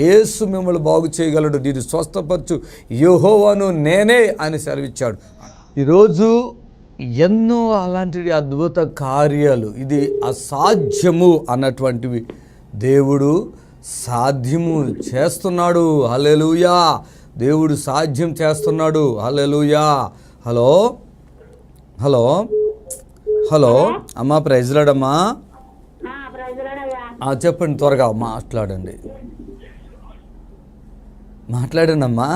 యేసు మిమ్మల్ని బాగు చేయగలడు, నేను స్వస్థపరచు యెహోవాను నేనే అని సెలవిచ్చాడు. ఈరోజు ఎన్నో అలాంటి అద్భుత కార్యాలు, ఇది అసాధ్యము అన్నటువంటివి దేవుడు సాధ్యము చేస్తున్నాడు. హల్లెలూయా, దేవుడు సాధ్యం చేస్తున్నాడు. హల్లెలూయా. హలో హలో హలో అమ్మా, ప్రైజ్ లార్డ్ అమ్మా. చెప్పండి, త్వరగా మాట్లాడండి అమ్మా.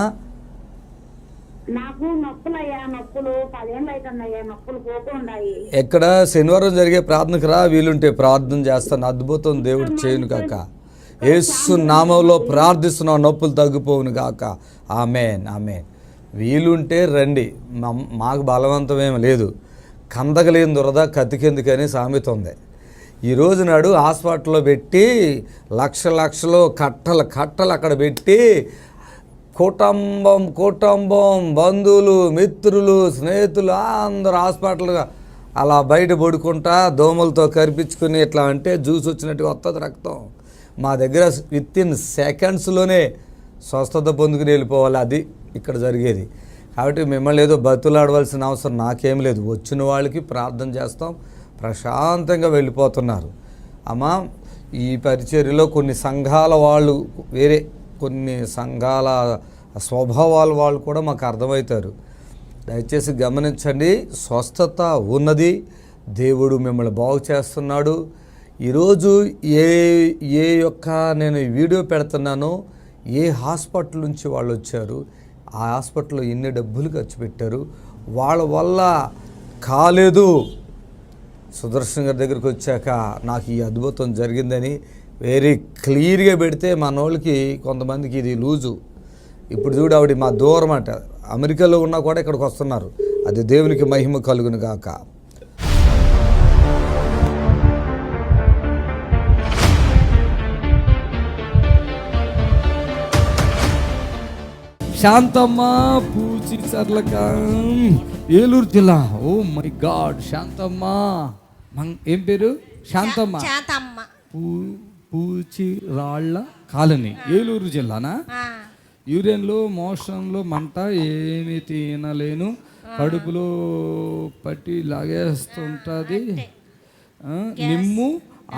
నాకు నొప్పులు 10 ఏళ్ళు అవుతున్నాయ్యా, నొప్పులు పోతున్నాయి. ఎక్కడ శనివారం జరిగే ప్రార్థనకు రా, వీలుంటే ప్రార్థన చేస్తాను, అద్భుతం దేవుడు చేయను కాక. యేసు నామంలో ప్రార్థిస్తున్నాం, నొప్పులు తగ్గిపోవును గాక. ఆమేన్ ఆమేన్. వీలుంటే రండి, మాకు బలవంతమేమి లేదు. కందకలేని దురద కతికెందుకని సామెత ఉంది. ఈరోజు నాడు హాస్పిటల్లో పెట్టి లక్షలు కట్టలు అక్కడ పెట్టి కుటుంబం బంధువులు మిత్రులు స్నేహితులు అందరూ హాస్పిటల్గా అలా బయట పడుకుంటా దోమలతో కరిపించుకుని ఇట్లా అంటే జ్యూస్ వచ్చినట్టుగా వస్తుంది రక్తం. మా దగ్గర వితిన్ సెకండ్స్లోనే స్వస్థత పొందుకుని వెళ్ళిపోవాలి, అది ఇక్కడ జరిగేది. కాబట్టి మిమ్మల్ని ఏదో బతులాడవలసిన అవసరం నాకేం లేదు. వచ్చిన వాళ్ళకి ప్రార్థన చేస్తాం, ప్రశాంతంగా వెళ్ళిపోతున్నారు. అమ్మా, ఈ పరిచర్యలో కొన్ని సంఘాల వాళ్ళు, వేరే కొన్ని సంఘాల స్వభావాల వాళ్ళు కూడా మాకు అర్థమవుతారు. దయచేసి గమనించండి, స్వస్థత ఉన్నది, దేవుడు మిమ్మల్ని బాగు చేస్తున్నాడు. ఈరోజు ఏ యొక్క నేను వీడియో పెడుతున్నానో, ఏ హాస్పిటల్ నుంచి వాళ్ళు వచ్చారు, ఆ హాస్పిటల్లో ఎన్ని డబ్బులు ఖర్చు పెట్టారు, వాళ్ళ వల్ల కాలేదు. సుదర్శన్ గారి దగ్గరికి వచ్చాక నాకు ఈ అద్భుతం జరిగిందని వెరీ క్లియర్గా పెడితే మనోళ్ళకి కొంతమందికి ఇది లూజు. ఇప్పుడు చూడు, ఆవిడ మా దూరం అంట, అమెరికాలో ఉన్నా కూడా ఇక్కడికి వస్తున్నారు. అది దేవునికి మహిమ కలుగును గాక. శాంతమ్మ పూచి సర్లక, ఏలూరు జిల్లా. Oh my God, Shanthamma. ఏం పేరు? శాంతమ్మ శాంతమ్మ. పూచిరాళ్ళ కాలనీ, ఏలూరు జిల్లానా? యూరిన్లో మోషన్లో మంట, ఏమి తినలేను, కడుపులో పట్టి లాగేస్తుంటుంది, నిమ్ము,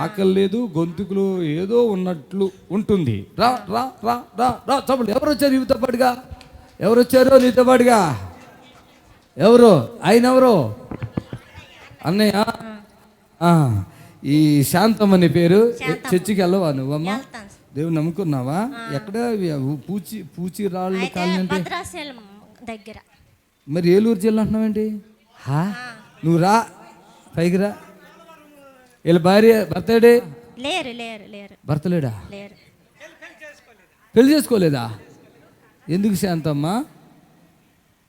ఆకలి లేదు, గొంతుకులో ఏదో ఉన్నట్లు ఉంటుంది. రా రా రా రా రా చప్పుడు. ఎవరు వచ్చారు నీతో పాటుగా? ఎవరు వచ్చారు నీతో పాటుగా? ఎవరు? ఆయన ఎవరు? అన్నయ్య. ఈ శాంతమ్మ నీ పేరు. చర్చికి వెళ్ళవా నువ్వమ్మా? దేవుని నమ్ముకున్నావా? ఎక్కడ పూచిరాళ్ళు కాలనీ అంటే దగ్గర. మరి ఏలూరు జిల్లా అంటున్నావేంటి? నువ్వు రా పైకి రా. వీళ్ళ భార్య భర్తడే? లేరు లేరు లేరు. భర్త లేడా? లేరు. పెళ్లి చేసుకోలేదా? ఎందుకు శాంతమ్మ?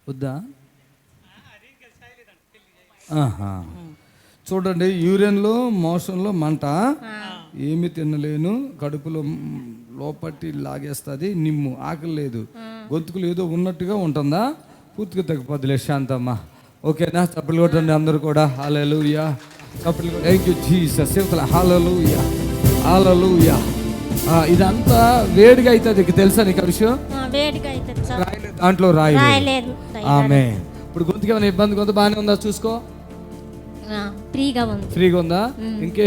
వద్దా? చూడండి, యూరిన్లో మోషన్లో మంట, ఏమి తినలేను, కడుపులో లోపట్టి లాగేస్తుంది, నిమ్ము, ఆకలి లేదు, గొంతుకులు ఏదో ఉన్నట్టుగా ఉంటుందా? పూర్తిగా తగ్గిపోద్దులే శాంతమ్మ. ఓకేనా? చప్పట్లు కొట్టండి అందరూ కూడా. హల్లెలూయా. చప్పట్లు. Thank you Jesus. హల్లెలూయా హల్లెలూయా. ఇదంతా వేడిగా అవుతుంది, తెలుసా నీకు ఆ విషయం? దాంట్లో రాయలేదు. ఆమె ఇప్పుడు గొంతుకి ఏమైనా ఇబ్బంది కొంత బాగానే ఉందా? చూసుకో. ఫ్రీగా ఉందా? ఇంకే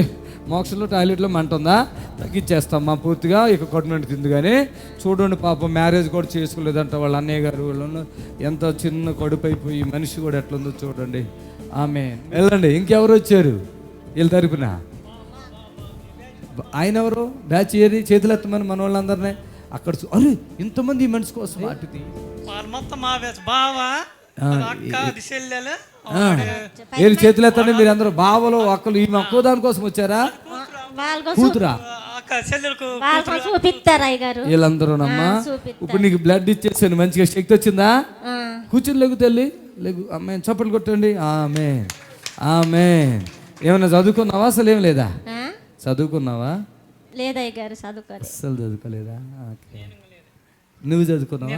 మోక్షంలో టాయిలెట్లో మంట ఉందా? తగ్గించేస్తామ్మా పూర్తిగా. ఇక కొట్టమంటే తింది. కానీ చూడండి, పాపం మ్యారేజ్ కూడా చేసుకోలేదంట వాళ్ళ అన్నయ్య గారు. వాళ్ళను ఎంత చిన్న కడుపు అయిపోయి మనిషి కూడా ఎట్లుందో చూడండి. ఆమె వెళ్ళండి. ఇంకెవరు వచ్చారు వీళ్ళ తరపున? ఆయన ఎవరు? బ్యాచ్ ఏది? చేతులు ఎత్తమని మన వాళ్ళందరినీ అక్కడ. అరే ఇంతమంది ఈ మనిషి కోసం అటుది. ఏది చేతులు ఎత్తండి మీరు అందరూ. బావలు అక్కలు ఈ ఒక్కో దానికోసం వచ్చారా? కూతురా? వీళ్ళందరూనమ్మా. ఇప్పుడు నీకు బ్లడ్ ఇచ్చేసాను, మంచిగా శక్తి వచ్చిందా? కూర్చుని లేగు తల్లి, లేగు. అమ్మాయి చప్పట్లు కొట్టండి. ఆమె ఆమె. ఏమన్నా చదువుకున్నావా? అసలు ఏం లేదా? చదువుకున్నావా? అసలు చదువుకోలేదా? నువ్వు చదువుకున్నావా?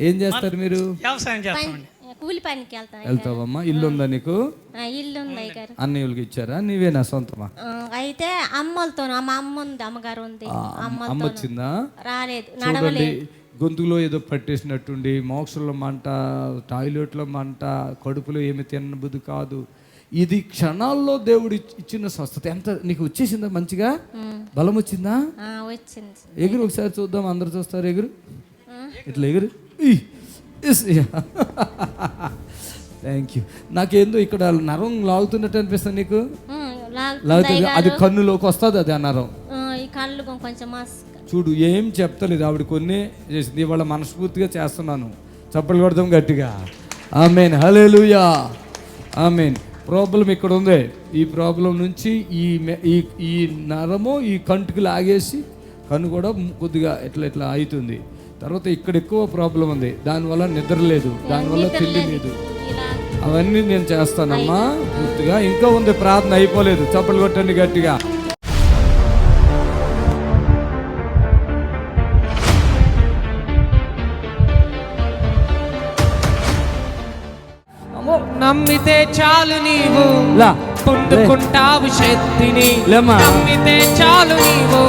ఏం చేస్తారు మీరు? కూలి పనికి వెళ్తావమ్మా. ఇల్లు ఉందా నీకు? ఇల్లు ఉంది. అన్నయ్యకి ఇచ్చారా? నీవేనా సొంతమా? అయితే అమ్మలతో, మా అమ్మ ఉంది, అమ్మగారు ఉంది. అమ్మ వచ్చిందా? రాలేదు. చూడండి, గొంతులో ఏదో పట్టేసినట్టుండి, మోక్షంలో మంట, టాయిలెట్లో మంట, కడుపులో ఏమి తినబుద్ధి కాదు. ఇది క్షణాల్లో దేవుడు ఇచ్చిన స్వస్థత. ఎంత నీకు వచ్చేసిందా? మంచిగా బలం వచ్చిందా? ఎగురు ఒకసారి చూద్దాం. అందరు చూస్తారు. ఎగురు, ఇట్లా ఎగురు. Thank you. నాకేందో ఇక్కడ నరం లాగుతున్నట్టు అనిపిస్తుంది. నీకు లాగుతుంది? అది కన్నులోకి వస్తుంది అది ఆ నరం. చూడు, ఏం చెప్తలేదు ఆవిడ, కొన్ని చేసింది. ఇవాళ మనస్ఫూర్తిగా చేస్తున్నాను. చప్పట్లు కొడదాం గట్టిగా. ఆమేన్. హల్లెలూయా. ఆమేన్. ప్రాబ్లం ఇక్కడ ఉంది. ఈ ప్రాబ్లం నుంచి ఈ నరము ఈ కంటికి లాగేసి కన్ను కూడా కొద్దిగా ఇట్లా ఇట్లా అవుతుంది. తర్వాత ఇక్కడ ఎక్కువ ప్రాబ్లం ఉంది, దానివల్ల నిద్ర లేదు, దానివల్ల తిండి లేదు. అవన్నీ నేను చేస్తానమ్మా పూర్తిగా. ఇంకా ఉంది ప్రార్థన, అయిపోలేదు. చప్పట్లు కొట్టండి గట్టిగా. నమ్మితే చాలు నీవు పొందుకుంటావు శక్తిని. నమ్మితే చాలు నీవు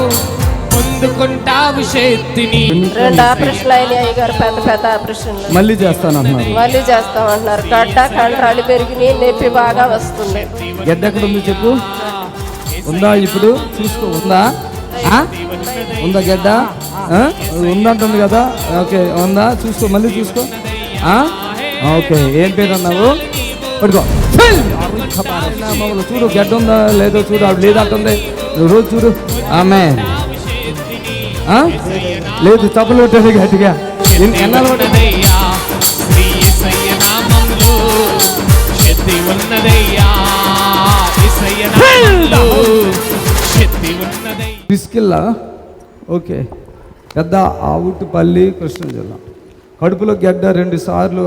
పొందుకుంటావు శక్తిని. 2 ఆపరేషన్లు అయినాయి అయ్యగారు, పెద్ద పెద్ద ఆపరేషన్లు. మళ్ళీ చేస్తానంటున్నారు. మళ్ళీ చేస్తామంటున్నారు. గడ్డ కంట్రాలు పెరిగి నొప్పి బాగా వస్తుంది. గడ్డ ఎక్కడ ఉంది చెప్పు? ఉందా ఇప్పుడు? చూసుకో. ఉందా? ఉందా గడ్డ? ఉందంటుంది కదా. ఓకే, ఉందా? చూసుకో, మళ్ళీ చూసుకో. ఓకే, ఏం పేరు అన్నావు? పడుకో. చూడు, గడ్డ ఉందా లేదో చూడు. ఆవిడ లేదంటుంది. రోజు చూడు. ఆమె లేదు. తప్పులు కొట్టేది గట్టిగా. ఎన్నాళ్ళు తీసుకెళ్ళా. ఓకే, పెద్ద ఆవుటిపల్లి, కృష్ణా జిల్లా. కడుపులో గడ్డ 2 సార్లు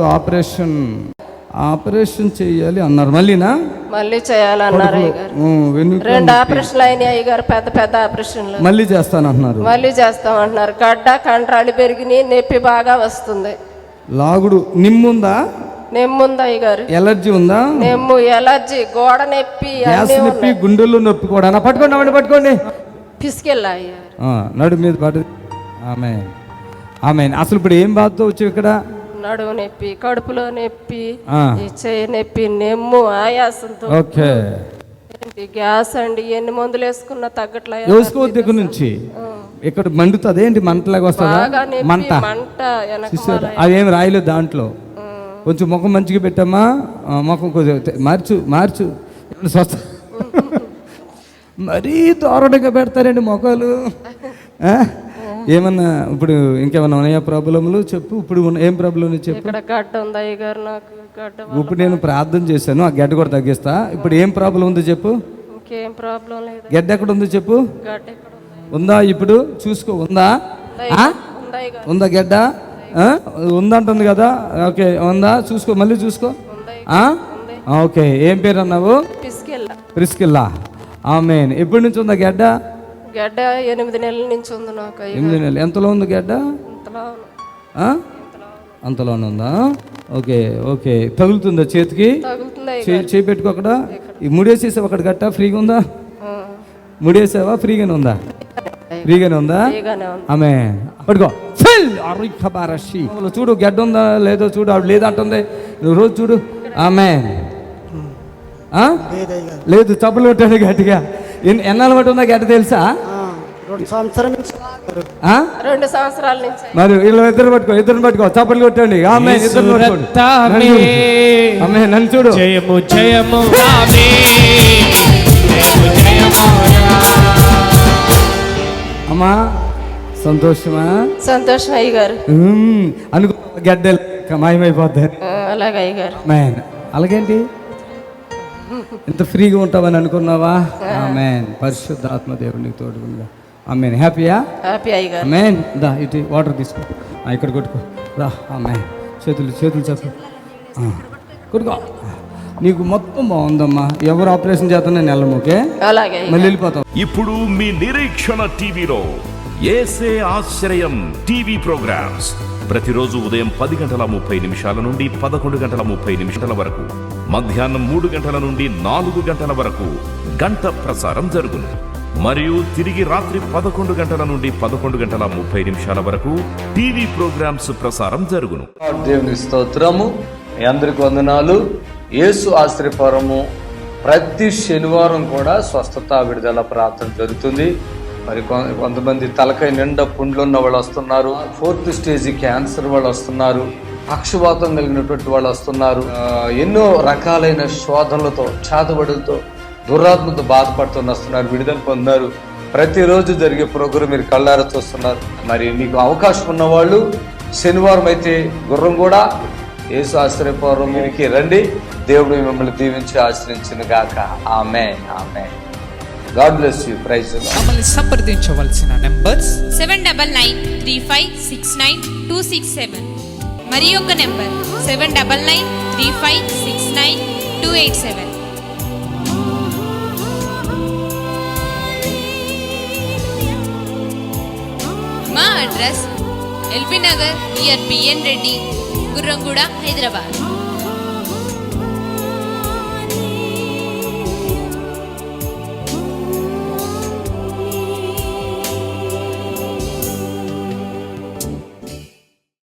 ఆపరేషన్ చేయాలి అన్నారు. మళ్ళీ చేయాలన్నారు అయ్యగారు. 2 ఆపరేషన్లు అయినాయి అయ్యగారు, పెద్ద పెద్ద ఆపరేషన్లు. మళ్ళీ చేస్తానంటున్నారు. మళ్ళీ చేస్తామంటున్నారు. గడ్డ కంట్రాలు పెరిగి నొప్పి బాగా వస్తుంది. లాగుడు. నిమ్ముందా? నెమ్ముంది అయ్యగారు. ఎలర్జీ ఉందా? నెమ్ము, ఎలర్జీ, గోడ నొప్పి, గ్యాస్ నొప్పి, గుండెల్లో నొప్పి కూడా. పట్టుకోండి పట్టుకోండి. పిసికెళ్ళా అయ్యారు. నడు మీద పడు. ఆమె అసలు ఇప్పుడు ఏం బాధతో వచ్చావు ఇక్కడ? నడుము నొప్పి, కడుపులో నొప్పి, ఈ చెయ్యి నొప్పి, నెమ్ము, ఆయాసంతో. ఓకే. గ్యాస్ అండి, ఎన్ని మందులు వేసుకున్నా తగ్గట్లే. వేసుకోవద్దు ఇక్కడ నుంచి. ఇక్కడ మండుతుంది ఏంటి? మంటలాగా వస్తుందా? మంట. అదేం రాయలేదు దాంట్లో. కొంచెం ముఖం మంచిగా పెట్టమ్మా. ముఖం కొంచెం మార్చు స్వస్థ. మరీ దారుణంగా పెడతారండి ముఖాలు. ఏమన్నా ఇప్పుడు ఇంకేమన్నా ఉన్నాయా ప్రాబ్లమ్లు? చెప్పు. ఇప్పుడు ఏం ప్రాబ్లం చెప్పు. గడ్డ ఉంది అయ్యగారు నాకు. గడ్డ ఇప్పుడు నేను ప్రార్థన చేశాను, ఆ గడ్డ కూడా తగ్గిస్తా. ఇప్పుడు ఏం ప్రాబ్లం ఉందో చెప్పు. ఇంకేం ప్రాబ్లం లేదు. గడ్డ ఎక్కడ ఉందో చెప్పు. గడ్డ ఉందా? ఇప్పుడు చూసుకో. ఉందా? ఉందా గడ్డ? ఉందంటుంది కదా. ఓకే, ఉందా? చూసుకో, మళ్ళీ చూసుకో. ఓకే. ఏం పేరు అన్నావు? ప్రిస్కిల్లా. ఆమేన్. ఎప్పటి నుంచి ఉందా గడ్డ? గడ్డ 8 నెలల నుంచి ఉంది నాకు. 8 నెలలు. ఎంతలో ఉంది గడ్డ? అంతలోనే ఉందా? Okay okay. తగులుతుందా చేతికి? చేయి పెట్టుకో అక్కడ. ముడేసేసావు అక్కడ గట్ట. ఫ్రీగా ఉందా? ముడేసావా? ఫ్రీగానే ఉందా? ఫ్రీగానే ఉందా? ఆమె పట్టుకో. చూడు గడ్డ ఉందా లేదో చూడు. ఆవిడ లేదంటుంది. నువ్వు రోజు చూడు. ఆమె లేదు. చప్పులు కొట్టాడు గట్టిగా. ఎన్నాళ్ళు బట్టి ఉందా గడ్డ తెలుసా? 2 సంవత్సరాల నుంచి. మరి వీళ్ళు ఇద్దరు పట్టుకో. చప్పట్లు కొట్టండి. ఆమె ఇద్దరు పట్టుకోండి. ఆమె నన్ను చూడు. జయము జయము అమ్మా. సంతోషమా? సంతోషం అయ్యగారు. అనుకో గడ్డ మాయమైపోతారు. అలాగే అయ్యగారు. అలాగేంటి ఎంత ఫ్రీగా ఉంటావని అనుకున్నావా? ఆమేన్. పరిశుద్ధ ఆత్మ దేవునికి తోడుగా. ఆమేన్. హ్యాపీయా? హ్యాపీ అయ్యగారు. ఆమేన్. దా ఇటు వాటర్ తీసుకో. ఇక్కడ కొట్టుకో రా. ఆమేన్. చేతులు చెప్పు. కొట్టుకో. నీకు మొత్తం బాగుందమ్మా. ఎవరు ఆపరేషన్ చేస్తున్నా నెలముకే. అలాగే. మళ్ళీ వెళ్ళిపోతాం. ఇప్పుడు మీ నిరీక్షణ టీవీలో యేసే ఆశ్రయం టీవీ ప్రోగ్రామ్స్ ప్రతిరోజు ఉదయం 10:30 నుండి 11:30 వరకు, మధ్యాహ్నం 3 గంటల నుండి 4 గంటల వరకు గంట ప్రసారం జరుగును. మరియు తిరిగి రాత్రి 11 గంటల నుండి 11:30 వరకు టీవీ ప్రోగ్రామ్స్ ప్రసారం జరుగును. దేవుని స్తోత్రము. మీ అందరికి వందనాలు. యేసు ఆశ్రయపురము ప్రతి శనివారం కూడా స్వస్థత విడుదల ప్రార్థన జరుగుతుంది. మరి కొంతమంది తలకాయ నిండా పుండ్లు ఉన్న వాళ్ళు వస్తున్నారు. 4th స్టేజ్ క్యాన్సర్ వాళ్ళు వస్తున్నారు. పక్షవాతం కలిగినటువంటి వాళ్ళు వస్తున్నారు. ఎన్నో రకాలైన శోధనలతో, చేతబడులతో, దురాత్మతో బాధపడుతూ వస్తున్నారు. విడుదల పొందుతున్నారు. ప్రతిరోజు జరిగే ప్రోగ్రాం మీరు కళ్ళారా చూస్తున్నారు. మరి మీకు అవకాశం ఉన్న వాళ్ళు శనివారం అయితే గుర్రం కూడా యేసు ఆశ్రయపురంకి రండి. దేవుడు మిమ్మల్ని దీవించి ఆశ్రయించును గాక. ఆమేన్. ఆమేన్. God bless you. Praise the Lord. మమ్మల్ని సంప్రదించవలసిన నంబర్స్ 7993569267 మరి ఒక నంబర్ 7993569287. మా address LB Nagar near BN Reddy, Gurramguda, Hyderabad.